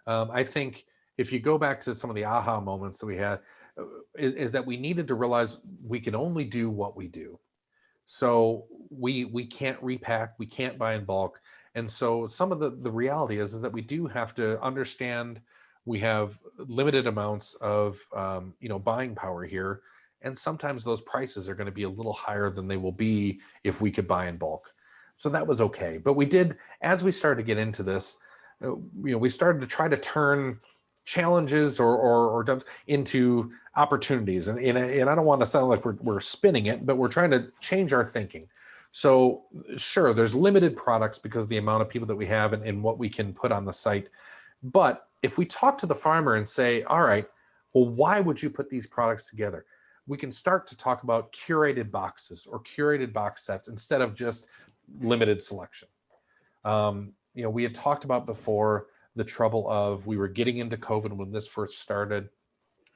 B: I think if you go back to some of the aha moments that we had, is that we needed to realize we can only do what we do. So we can't repack, we can't buy in bulk. And so some of the reality is that we do have to understand we have limited amounts of buying power here. And sometimes those prices are going to be a little higher than they will be if we could buy in bulk. So that was okay. But we did, as we started to get into this, we started to try to turn challenges or into opportunities. And I don't want to sound like we're spinning it, but we're trying to change our thinking. So sure, there's limited products because of the amount of people that we have and what we can put on the site. But if we talk to the farmer and say, all right, well, why would you put these products together? We can start to talk about curated boxes or curated box sets instead of just limited selection. We had talked about before the trouble of we were getting into COVID when this first started.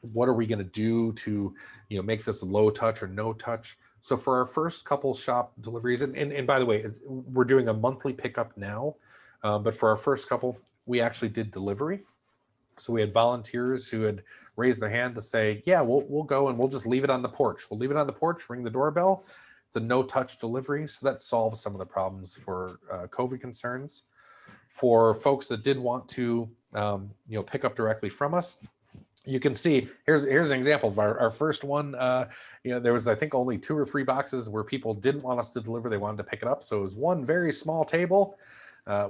B: What are we going to do to make this low touch or no touch? So for our first couple Shop deliveries, and by the way, we're doing a monthly pickup now, but for our first couple, we actually did delivery. So we had volunteers who had raised their hand to say, yeah, we'll go and we'll just leave it on the porch. We'll leave it on the porch, ring the doorbell. It's a no-touch delivery. So that solves some of the problems for COVID concerns. For folks that did want to pick up directly from us, you can see here's an example of our first one. There was, I think, only 2 or 3 boxes where people didn't want us to deliver. They wanted to pick it up. So it was one very small table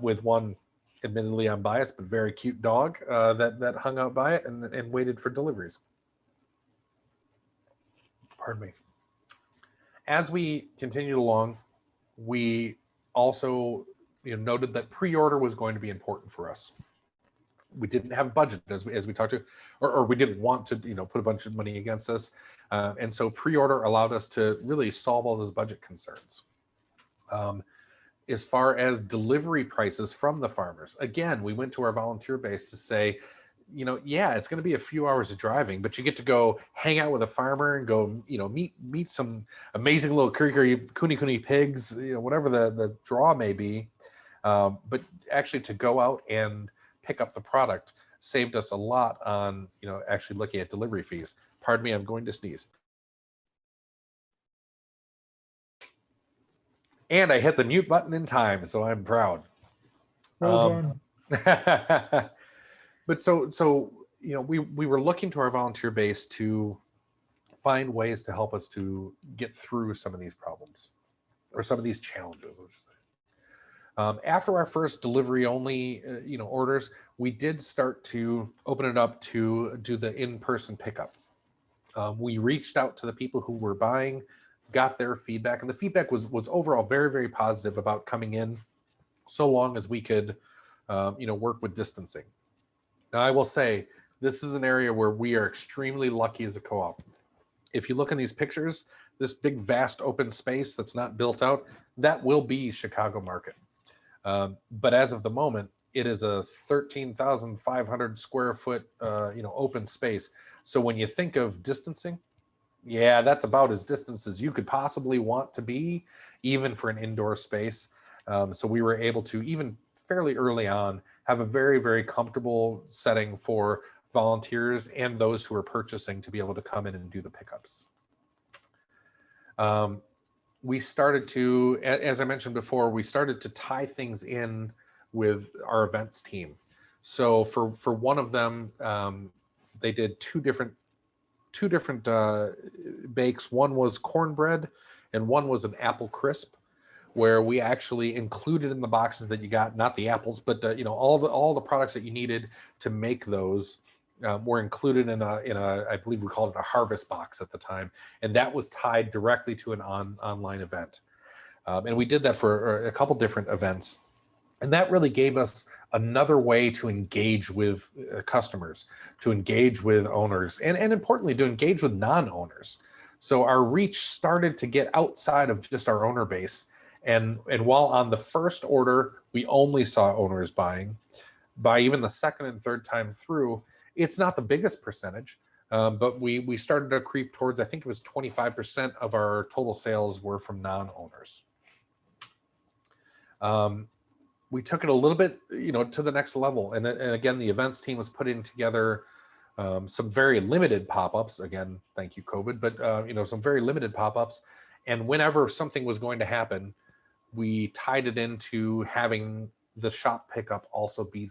B: with one, admittedly unbiased, but very cute dog that hung out by it and waited for deliveries. Pardon me. As we continued along, we also noted that pre-order was going to be important for us. We didn't have a budget as we talked to, or we didn't want to put a bunch of money against us, and so pre-order allowed us to really solve all those budget concerns. As far as delivery prices from the farmers, again, we went to our volunteer base to say, yeah, it's going to be a few hours of driving, but you get to go hang out with a farmer and go, meet some amazing little kuni pigs, whatever the draw may be. But actually to go out and pick up the product saved us a lot on, actually looking at delivery fees. Pardon me, I'm going to sneeze. And I hit the mute button in time, so I'm proud.
A: Well done.
B: But so we were looking to our volunteer base to find ways to help us to get through some of these problems or some of these challenges. After our first delivery only orders, we did start to open it up to do the in-person pickup. We reached out to the people who were buying, got their feedback, and the feedback was overall very, very positive about coming in, so long as we could work with distancing. Now, I will say this is an area where we are extremely lucky as a co-op. If you look in these pictures, this big vast open space that's not built out, that will be Chicago market. But as of the moment, it is a 13,500 square foot open space. So when you think of distancing, yeah, that's about as distant as you could possibly want to be, even for an indoor space. So we were able to, even fairly early on, have a very, very comfortable setting for volunteers and those who are purchasing to be able to come in and do the pickups. We started to, as I mentioned before, we started to tie things in with our events team. So for one of them, they did two different bakes. One was cornbread and one was an apple crisp, where we actually included in the boxes that you got, not the apples, but all the products that you needed to make those were included in a I believe we called it a harvest box at the time, and that was tied directly to an online event. And we did that for a couple different events, and that really gave us another way to engage with customers, to engage with owners, and importantly, to engage with non-owners. So our reach started to get outside of just our owner base. And while on the first order, we only saw owners buying, by even the second and third time through, it's not the biggest percentage, but we started to creep towards, I think it was 25% of our total sales were from non-owners. We took it a little bit, to the next level. And again, the events team was putting together some very limited pop-ups. Again, thank you, COVID, but some very limited pop-ups. And whenever something was going to happen, we tied it into having the shop pickup also be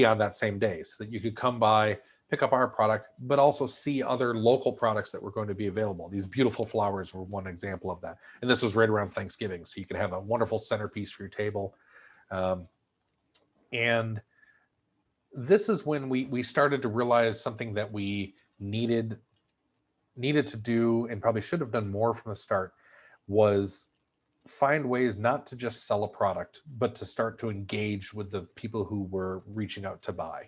B: on that same day, so that you could come by, pick up our product, but also see other local products that were going to be available. These beautiful flowers were one example of that. And this was right around Thanksgiving, so you could have a wonderful centerpiece for your table. And this is when we started to realize something that we needed to do, and probably should have done more from the start, was find ways not to just sell a product, but to start to engage with the people who were reaching out to buy.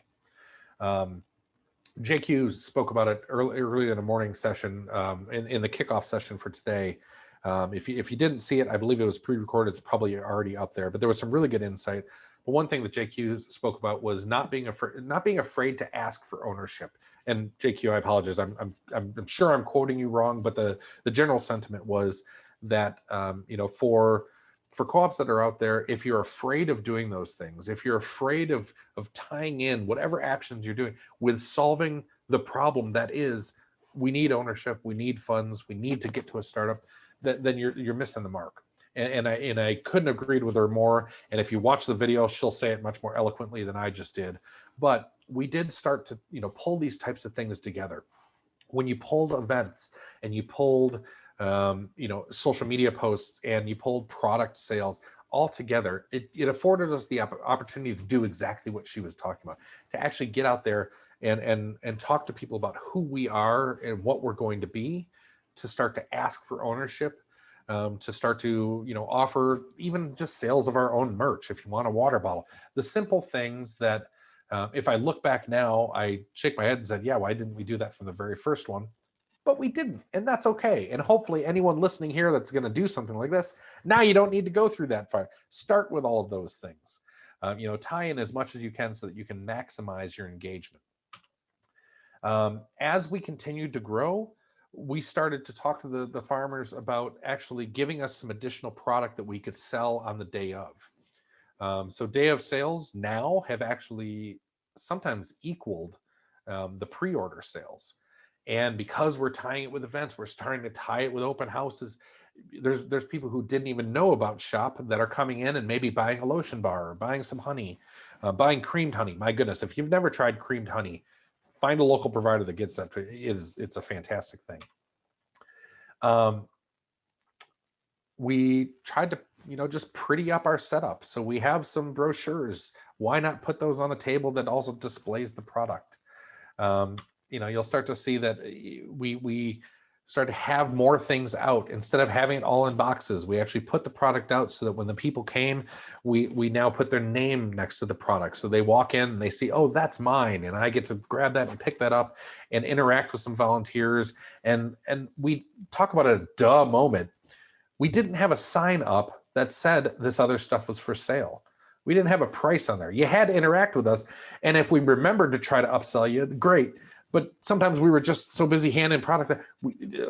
B: JQ spoke about it early in the morning session, in the kickoff session for today. If you didn't see it, I believe it was pre-recorded. It's probably already up there, but there was some really good insight. But one thing that JQ spoke about was not being afraid to ask for ownership. And JQ, I apologize. I'm sure I'm quoting you wrong, but the general sentiment was that for co-ops that are out there, if you're afraid of doing those things, if you're afraid of tying in whatever actions you're doing with solving the problem that is, we need ownership, we need funds, we need to get to a startup, then you're missing the mark. And I couldn't have agreed with her more. And if you watch the video, she'll say it much more eloquently than I just did. But we did start to pull these types of things together. When you pulled events and you pulled social media posts and you pulled product sales all together, it afforded us the opportunity to do exactly what she was talking about, to actually get out there and talk to people about who we are and what we're going to be, to start to ask for ownership, to start to offer even just sales of our own merch. If you want a water bottle, the simple things that if I look back now, I shake my head and said, yeah, why didn't we do that from the very first one? But we didn't, and that's okay. And hopefully anyone listening here that's going to do something like this, now you don't need to go through that far. Start with all of those things. Tie in as much as you can so that you can maximize your engagement. As we continued to grow, we started to talk to the farmers about actually giving us some additional product that we could sell on the day of. So day of sales now have actually sometimes equaled the pre-order sales. And because we're tying it with events, we're starting to tie it with open houses. There's people who didn't even know about Shop that are coming in and maybe buying a lotion bar or buying some honey, buying creamed honey. My goodness, if you've never tried creamed honey, find a local provider that gets that. It's a fantastic thing. We tried to, just pretty up our setup. So we have some brochures. Why not put those on a table that also displays the product? You'll start to see that we start to have more things out instead of having it all in boxes. We actually put the product out so that when the people came, we now put their name next to the product. So they walk in and they see, oh, that's mine. And I get to grab that and pick that up and interact with some volunteers. And we talk about a duh moment. We didn't have a sign up that said this other stuff was for sale. We didn't have a price on there. You had to interact with us. And if we remembered to try to upsell you, great. But sometimes we were just so busy handing product that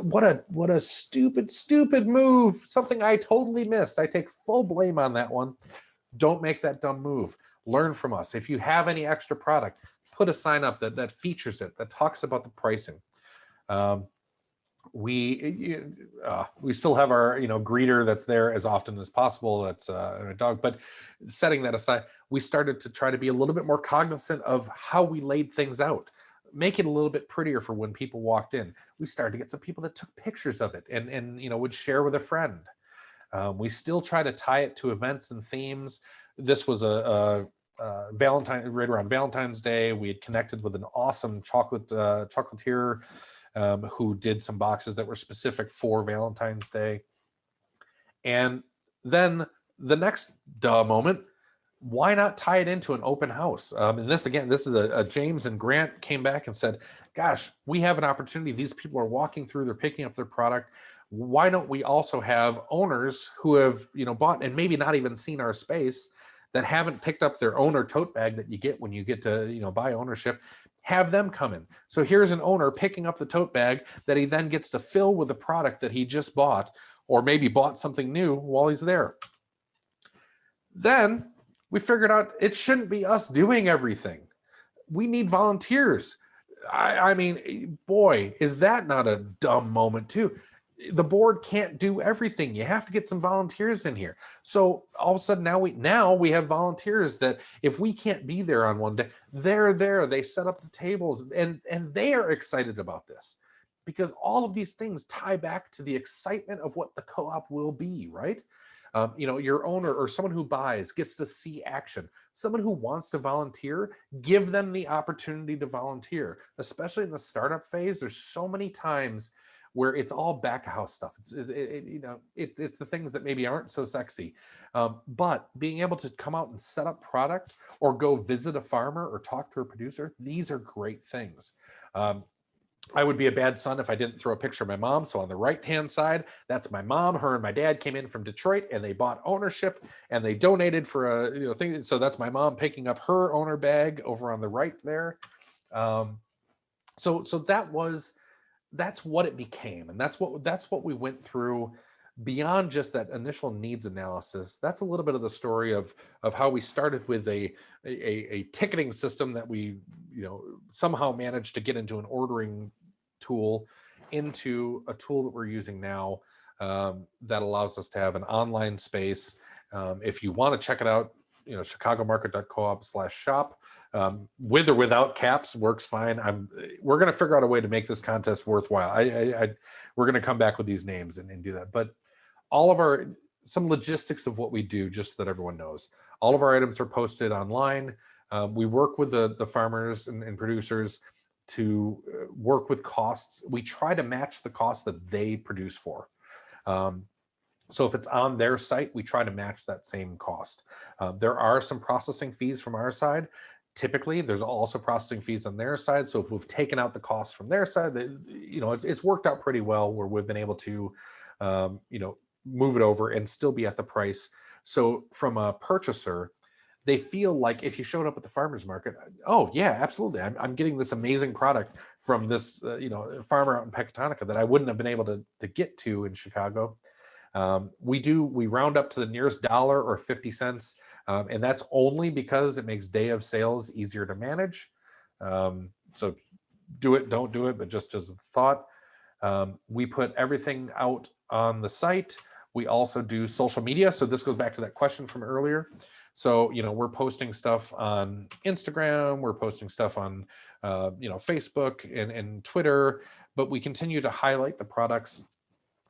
B: what a stupid move. Something I totally missed. I take full blame on that one. Don't make that dumb move. Learn from us. If you have any extra product, put a sign up that features it, that talks about the pricing. We still have our greeter that's there as often as possible. That's a dog. But setting that aside, we started to try to be a little bit more cognizant of how we laid things out. Make it a little bit prettier for when people walked in. We started to get some people that took pictures of it and would share with a friend. We still try to tie it to events and themes. This was right around Valentine's Day. We had connected with an awesome chocolatier who did some boxes that were specific for Valentine's Day. And then the next duh moment, why not tie it into an open house? And this is a James and Grant came back and said, gosh, we have an opportunity. These people are walking through, they're picking up their product. Why don't we also have owners who have, bought and maybe not even seen our space that haven't picked up their owner tote bag that you get when you get to, buy ownership, have them come in. So here's an owner picking up the tote bag that he then gets to fill with the product that he just bought, or maybe bought something new while he's there. Then we figured out it shouldn't be us doing everything. We need volunteers. I mean, boy, is that not a dumb moment too? The board can't do everything. You have to get some volunteers in here. So all of a sudden now we have volunteers that if we can't be there on one day, they're there. They set up the tables and they are excited about this because all of these things tie back to the excitement of what the co-op will be, right? Your owner or someone who buys gets to see action. Someone who wants to volunteer, give them the opportunity to volunteer, especially in the startup phase. There's so many times where it's all back of house stuff. It's the things that maybe aren't so sexy. But being able to come out and set up product or go visit a farmer or talk to a producer, these are great things. I would be a bad son if I didn't throw a picture of my mom. So on the right-hand side, that's my mom. Her and my dad came in from Detroit and they bought ownership and they donated for a thing. So that's my mom picking up her owner bag over on the right there. So that's what it became. And that's what we went through beyond just that initial needs analysis. That's a little bit of the story of how we started with a ticketing system that we somehow managed to get into an ordering tool into a tool that we're using now that allows us to have an online space. If you want to check it out, chicagomarket.coop/shop. With or without caps works fine. We're going to figure out a way to make this contest worthwhile. We're going to come back with these names and do that. But all of some logistics of what we do, just so that everyone knows. All of our items are posted online. We work with the farmers and producers to work with costs. We try to match the costs that they produce for. So if it's on their site, we try to match that same cost. There are some processing fees from our side. Typically, there's also processing fees on their side. So if we've taken out the costs from their side, it's worked out pretty well where we've been able to, move it over and still be at the price. So from a purchaser, they feel like if you showed up at the farmer's market, oh yeah, absolutely, I'm getting this amazing product from this farmer out in Pecatonica that I wouldn't have been able to get to in Chicago. We round up to the nearest dollar or 50 cents. And that's only because it makes day of sales easier to manage. So do it, don't do it, but just as a thought. We put everything out on the site. We also do social media. So this goes back to that question from earlier. So, we're posting stuff on Instagram, we're posting stuff on, Facebook and Twitter, but we continue to highlight the products.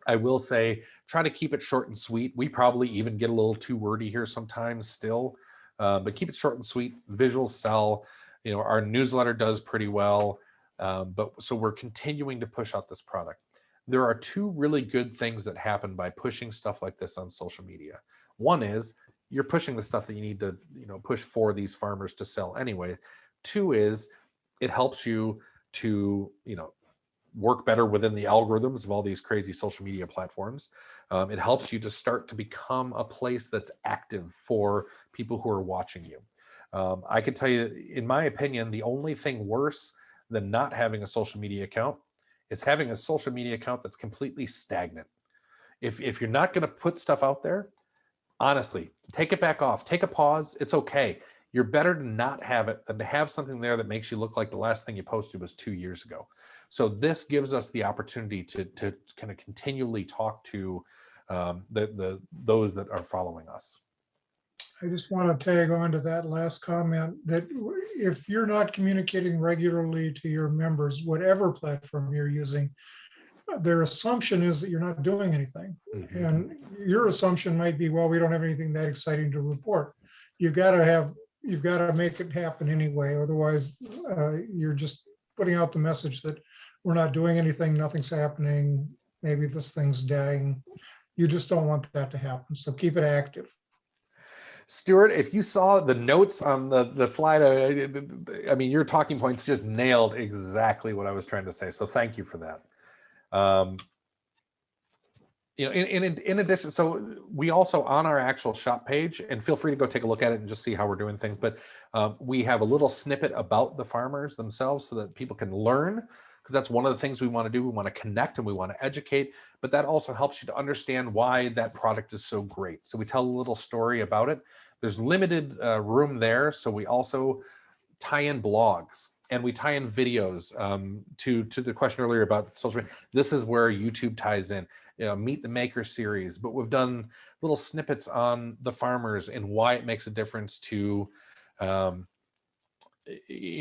B: I will say, try to keep it short and sweet. We probably even get a little too wordy here sometimes still, but keep it short and sweet. Visuals sell. Our newsletter does pretty well. But so we're continuing to push out this product. There are two really good things that happen by pushing stuff like this on social media. One is you're pushing the stuff that you need to, push for these farmers to sell anyway. Two is it helps you to, work better within the algorithms of all these crazy social media platforms. It helps you to start to become a place that's active for people who are watching you. I can tell you, in my opinion, the only thing worse than not having a social media account is having a social media account that's completely stagnant. If you're not going to put stuff out there, honestly, take it back off, take a pause. It's okay. You're better to not have it than to have something there that makes you look like the last thing you posted was 2 years ago. So this gives us the opportunity to kind of continually talk to those that are following us.
A: I just want to tag on to that last comment that if you're not communicating regularly to your members, whatever platform you're using, their assumption is that you're not doing anything.
B: Mm-hmm.
A: And your assumption might be, well, we don't have anything that exciting to report. You've got to make it happen anyway. Otherwise, you're just putting out the message that we're not doing anything, nothing's happening, maybe this thing's dying. You just don't want that to happen. So keep it active.
B: Stuart, if you saw the notes on the slide, I mean, your talking points just nailed exactly what I was trying to say. So thank you for that. In addition, so we also on our actual shop page, and feel free to go take a look at it and just see how we're doing things. But we have a little snippet about the farmers themselves so that people can learn, because that's one of the things we want to do. We want to connect and we want to educate, but that also helps you to understand why that product is so great. So we tell a little story about it. There's limited room there, so we also tie in blogs and we tie in videos. To the question earlier about social media, this is where YouTube ties in. Meet the Maker series, but we've done little snippets on the farmers and why it makes a difference to,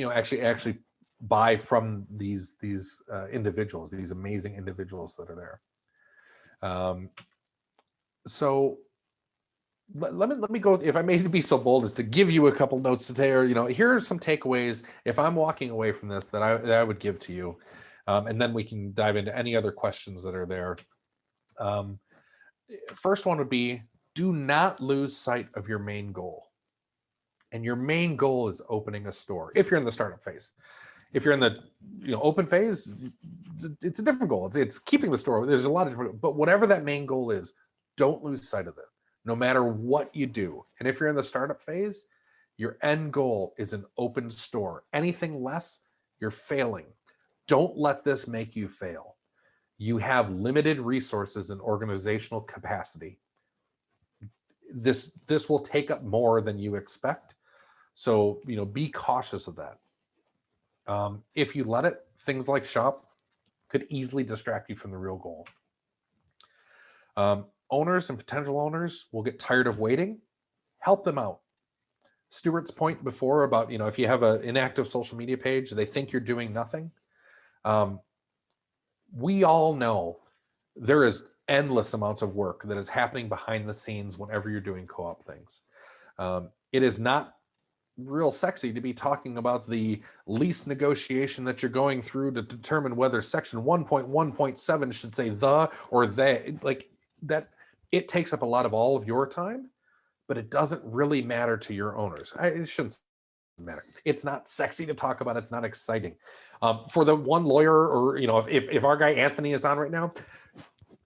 B: actually buy from these individuals, these amazing individuals that are there. So let me go, if I may be so bold as to give you a couple notes today, or here are some takeaways if I'm walking away from this that I would give to you, and then we can dive into any other questions that are there. First one would be, do not lose sight of your main goal. And your main goal is opening a store if you're in the startup phase. If you're in the open phase, it's a different goal. It's keeping the store. There's a lot of different, but whatever that main goal is, don't lose sight of it, no matter what you do. And if you're in the startup phase, your end goal is an open store. Anything less, you're failing. Don't let this make you fail. You have limited resources and organizational capacity. This will take up more than you expect. So, be cautious of that. If you let it, things like shop could easily distract you from the real goal. Owners and potential owners will get tired of waiting. Help them out. Stuart's point before about, if you have an inactive social media page, they think you're doing nothing. We all know there is endless amounts of work that is happening behind the scenes whenever you're doing co-op things. It is not real sexy to be talking about the lease negotiation that you're going through to determine whether section 1.1.7 should say the or they, like that. It takes up a lot of all of your time, but it doesn't really matter to your owners. It shouldn't matter. It's not sexy to talk about. It's not exciting. For the one lawyer, or if our guy Anthony is on right now,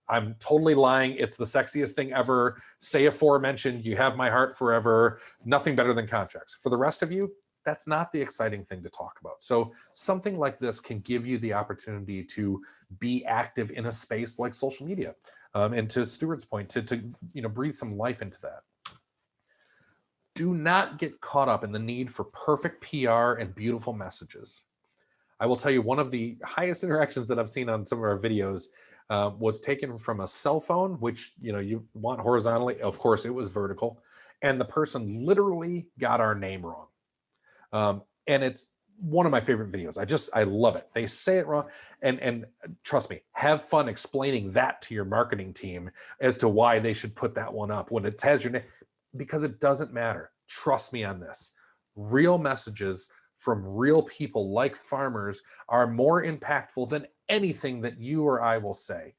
B: I'm totally lying. It's the sexiest thing ever. Say aforementioned, you have my heart forever. Nothing better than contracts. For the rest of you, that's not the exciting thing to talk about. So something like this can give you the opportunity to be active in a space like social media. And to Stuart's point, to breathe some life into that. Do not get caught up in the need for perfect PR and beautiful messages. I will tell you, one of the highest interactions that I've seen on some of our videos was taken from a cell phone, which, you know, you want horizontally. Of course, it was vertical. And the person literally got our name wrong. And it's one of my favorite videos. I love it. They say it wrong. And trust me, have fun explaining that to your marketing team as to why they should put that one up when it has your name, because it doesn't matter. Trust me on this. Real messages from real people like farmers are more impactful than anything that you or I will say.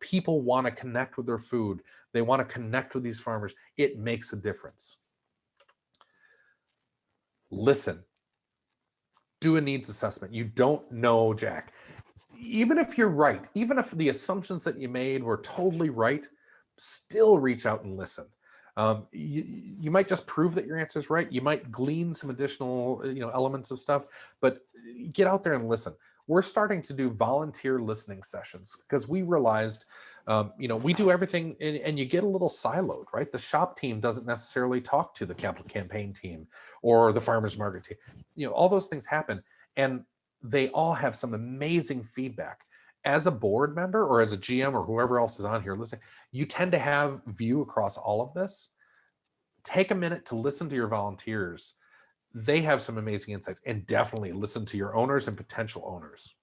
B: People want to connect with their food. They want to connect with these farmers. It makes a difference. Listen. Do a needs assessment. You don't know Jack. Even if you're right, even if the assumptions that you made were totally right, still reach out and listen. You might just prove that your answer is right. You might glean some additional, elements of stuff, but get out there and listen. We're starting to do volunteer listening sessions because we realized, we do everything and you get a little siloed, right? The shop team doesn't necessarily talk to the capital campaign team or the farmers market team. All those things happen and they all have some amazing feedback. As a board member or as a GM or whoever else is on here listening, you tend to have view across all of this. Take a minute to listen to your volunteers. They have some amazing insights, and definitely listen to your owners and potential owners.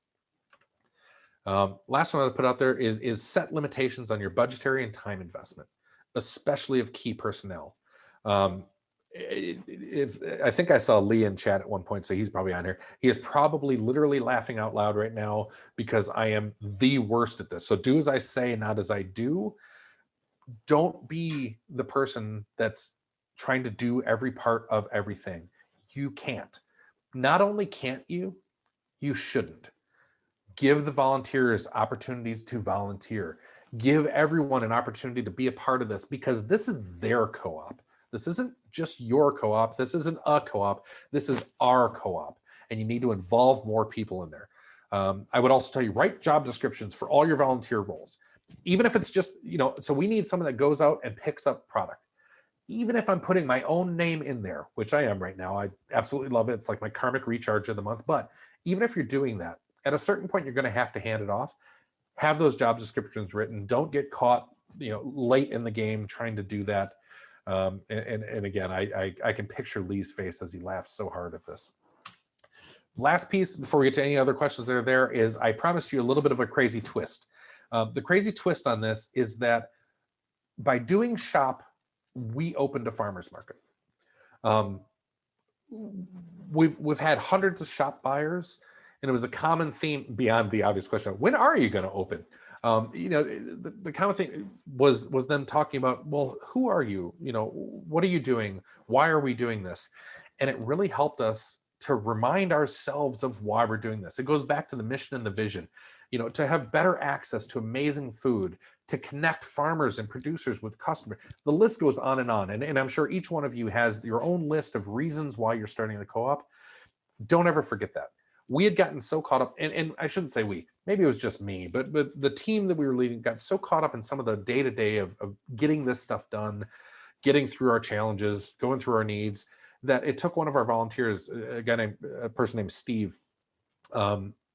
B: Last one I put out there is set limitations on your budgetary and time investment, especially of key personnel. I think I saw Lee in chat at one point, so he's probably on here. He is probably literally laughing out loud right now because I am the worst at this. So do as I say, not as I do. Don't be the person that's trying to do every part of everything. You can't. Not only can't you, you shouldn't. Give the volunteers opportunities to volunteer. Give everyone an opportunity to be a part of this because this is their co-op. This isn't just your co-op. This isn't a co-op. This is our co-op. And you need to involve more people in there. I would also tell you, write job descriptions for all your volunteer roles. Even if it's just, so we need someone that goes out and picks up product. Even if I'm putting my own name in there, which I am right now, I absolutely love it. It's like my karmic recharge of the month. But even if you're doing that, at a certain point, you're going to have to hand it off. Have those job descriptions written. Don't get caught, late in the game trying to do that. And again, I can picture Lee's face as he laughs so hard at this. Last piece before we get to any other questions that are there is I promised you a little bit of a crazy twist. The crazy twist on this is that by doing shop, we opened a farmer's market. We've had hundreds of shop buyers, and it was a common theme beyond the obvious question: when are you going to open? The common thing was them talking about, well, who are you? What are you doing? Why are we doing this? And it really helped us to remind ourselves of why we're doing this. It goes back to the mission and the vision. To have better access to amazing food, to connect farmers and producers with customers. The list goes on. And I'm sure each one of you has your own list of reasons why you're starting the co-op. Don't ever forget that. We had gotten so caught up, and I shouldn't say we, maybe it was just me, but the team that we were leading got so caught up in some of the day-to-day of getting this stuff done, getting through our challenges, going through our needs, that it took one of our volunteers, a person named Steve,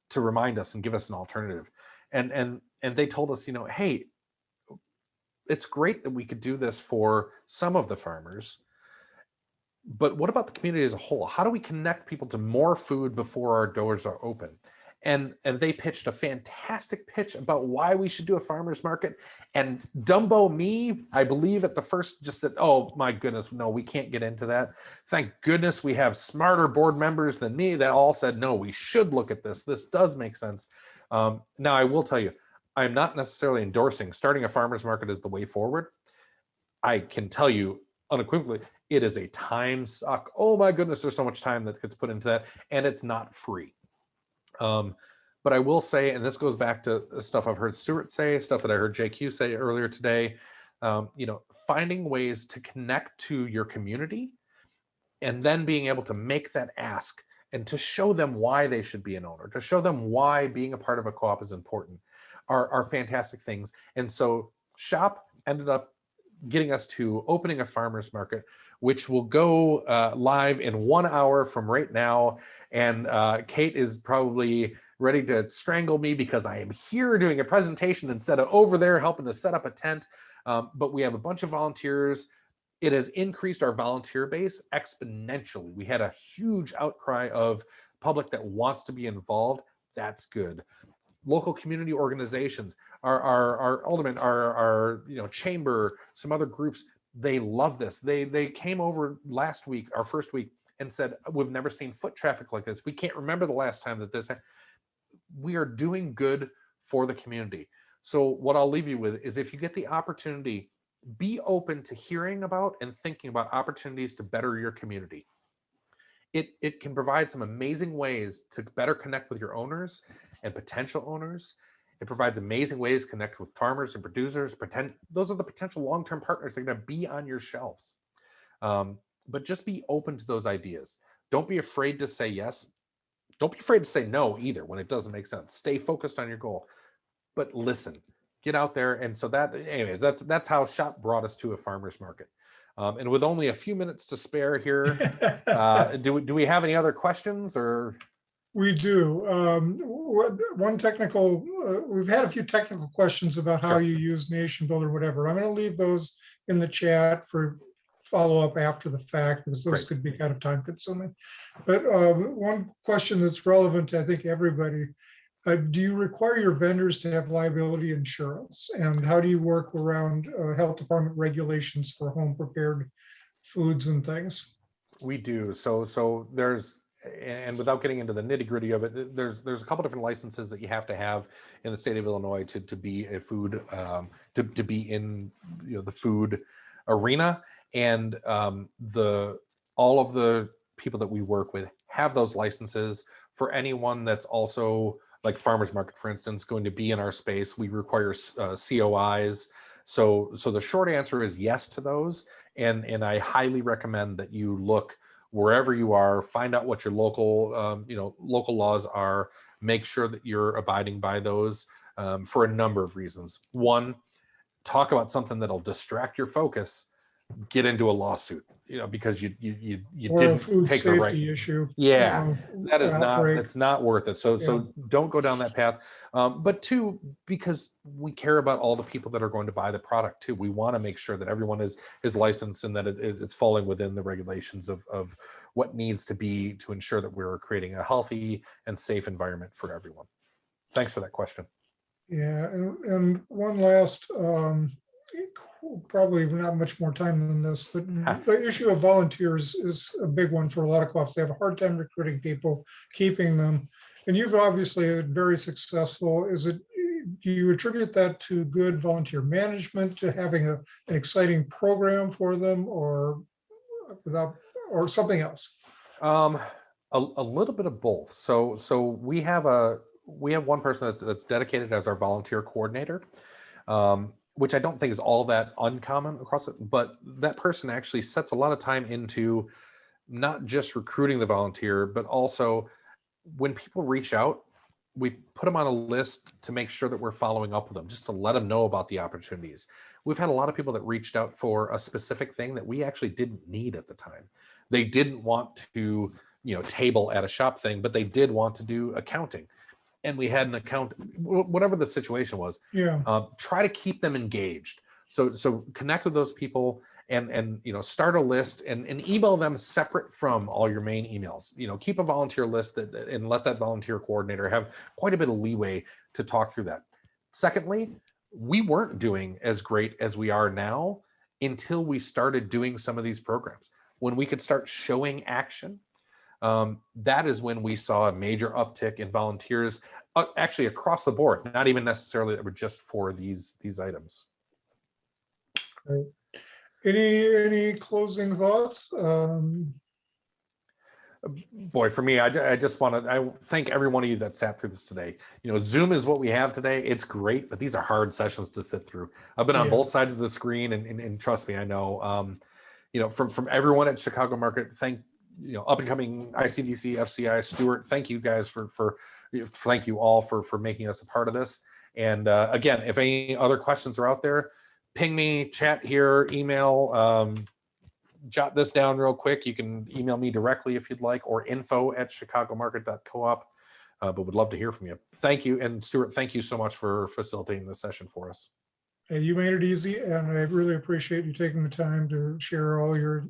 B: to remind us and give us an alternative. And they told us, hey, it's great that we could do this for some of the farmers, but what about the community as a whole? How do we connect people to more food before our doors are open? And they pitched a fantastic pitch about why we should do a farmer's market. And Dumbo me, I believe at the first just said, oh my goodness, no, we can't get into that. Thank goodness we have smarter board members than me that all said, no, we should look at this. This does make sense. Now I will tell you, I'm not necessarily endorsing starting a farmer's market as the way forward. I can tell you unequivocally, it is a time suck. Oh my goodness, there's so much time that gets put into that, and it's not free. But I will say, and this goes back to stuff I've heard Stuart say, stuff that I heard JQ say earlier today, finding ways to connect to your community and then being able to make that ask and to show them why they should be an owner, to show them why being a part of a co-op is important are fantastic things. And so shop ended up getting us to opening a farmer's market. which will go live in 1 hour from right now. And Kate is probably ready to strangle me because I am here doing a presentation instead of over there helping to set up a tent. But we have a bunch of volunteers. It has increased our volunteer base exponentially. We had a huge outcry of public that wants to be involved. That's good. Local community organizations, our aldermen, our chamber, some other groups, they love this. They came over last week, our first week, and said, we've never seen foot traffic like this. We can't remember the last time that this happened. We are doing good for the community. So what I'll leave you with is, if you get the opportunity, be open to hearing about and thinking about opportunities to better your community. It can provide some amazing ways to better connect with your owners and potential owners. It provides amazing ways to connect with farmers and producers. Those are the potential long-term partners that are going to be on your shelves. But just be open to those ideas. Don't be afraid to say yes. Don't be afraid to say no either when it doesn't make sense. Stay focused on your goal, but listen, get out there. And so anyways, that's how SHOP brought us to a farmer's market. And with only a few minutes to spare here, do we have any other questions or?
A: We do. One technical, we've had a few technical questions about how you use Nation Builder, whatever. I'm going to leave those in the chat for follow-up after the fact, because those could be kind of time consuming. But one question that's relevant to, I think, everybody, do you require your vendors to have liability insurance? And how do you work around health department regulations for home prepared foods and things?
B: We do. So there's, and without getting into the nitty gritty of it, there's a couple different licenses that you have to have in the state of Illinois to be a food, to be in the food arena. And all of the people that we work with have those licenses. For anyone that's also, like farmers market, for instance, going to be in our space, we require COIs. So the short answer is yes to those. And I highly recommend that you look wherever you are, find out what your local local laws are, make sure that you're abiding by those for a number of reasons. One, talk about something that'll distract your focus, get into a lawsuit, because you
A: or
B: didn't
A: a food
B: take the
A: safety
B: right
A: issue.
B: Yeah, that is
A: outbreak.
B: that's not worth it. So don't go down that path. But two, because we care about all the people that are going to buy the product too. We want to make sure that everyone is licensed and that it's falling within the regulations of what needs to be to ensure that we're creating a healthy and safe environment for everyone. Thanks for that question.
A: Yeah, and one last, probably not much more time than this, but the issue of volunteers is a big one for a lot of co-ops. They have a hard time recruiting people, keeping them. And you've obviously been very successful. Do you attribute that to good volunteer management, to having an exciting program for them, or something else?
B: A little bit of both. So we have one person that's dedicated as our volunteer coordinator, which I don't think is all that uncommon across it, but that person actually sets a lot of time into not just recruiting the volunteer, but also when people reach out, we put them on a list to make sure that we're following up with them, just to let them know about the opportunities. We've had a lot of people that reached out for a specific thing that we actually didn't need at the time. They didn't want to, table at a shop thing, but they did want to do accounting. And we had an account, whatever the situation was. Try to keep them engaged. So connect with those people and start a list and email them separate from all your main emails. Keep a volunteer list and let that volunteer coordinator have quite a bit of leeway to talk through that. Secondly, we weren't doing as great as we are now until we started doing some of these programs. When we could start showing action, that is when we saw a major uptick in volunteers, actually across the board, not even necessarily that were just for these items.
A: Great. Any closing thoughts?
B: Boy, for me, I just want to thank every one of you that sat through this today. Zoom is what we have today. It's great, but these are hard sessions to sit through. I've been on both sides of the screen, and trust me, I know. From everyone at Chicago Market, up and coming ICDC, FCI, Stuart, thank you guys thank you all for making us a part of this. And again, if any other questions are out there, ping me, chat here, email. jot this down real quick. You can email me directly if you'd like, or info@chicagomarket.coop. But would love to hear from you. Thank you. And Stuart, thank you so much for facilitating this session for us.
A: Hey, you made it easy, and I really appreciate you taking the time to share all your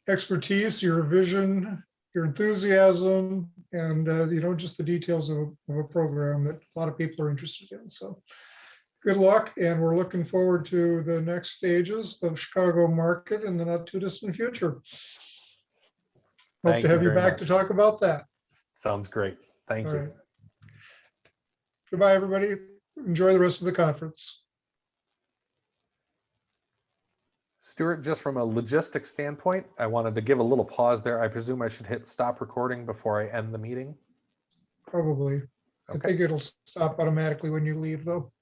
A: expertise, your vision, your enthusiasm, and just the details of a program that a lot of people are interested in. So good luck, and we're looking forward to the next stages of Chicago Market in the not too distant future. Hope to have you back to talk about that.
B: Sounds great. Thank you.
A: Right. Goodbye, everybody. Enjoy the rest of the conference.
B: Stuart, just from a logistics standpoint, I wanted to give a little pause there. I presume I should hit stop recording before I end the meeting.
A: Probably.
B: Okay.
A: I think it'll stop automatically when you leave, though.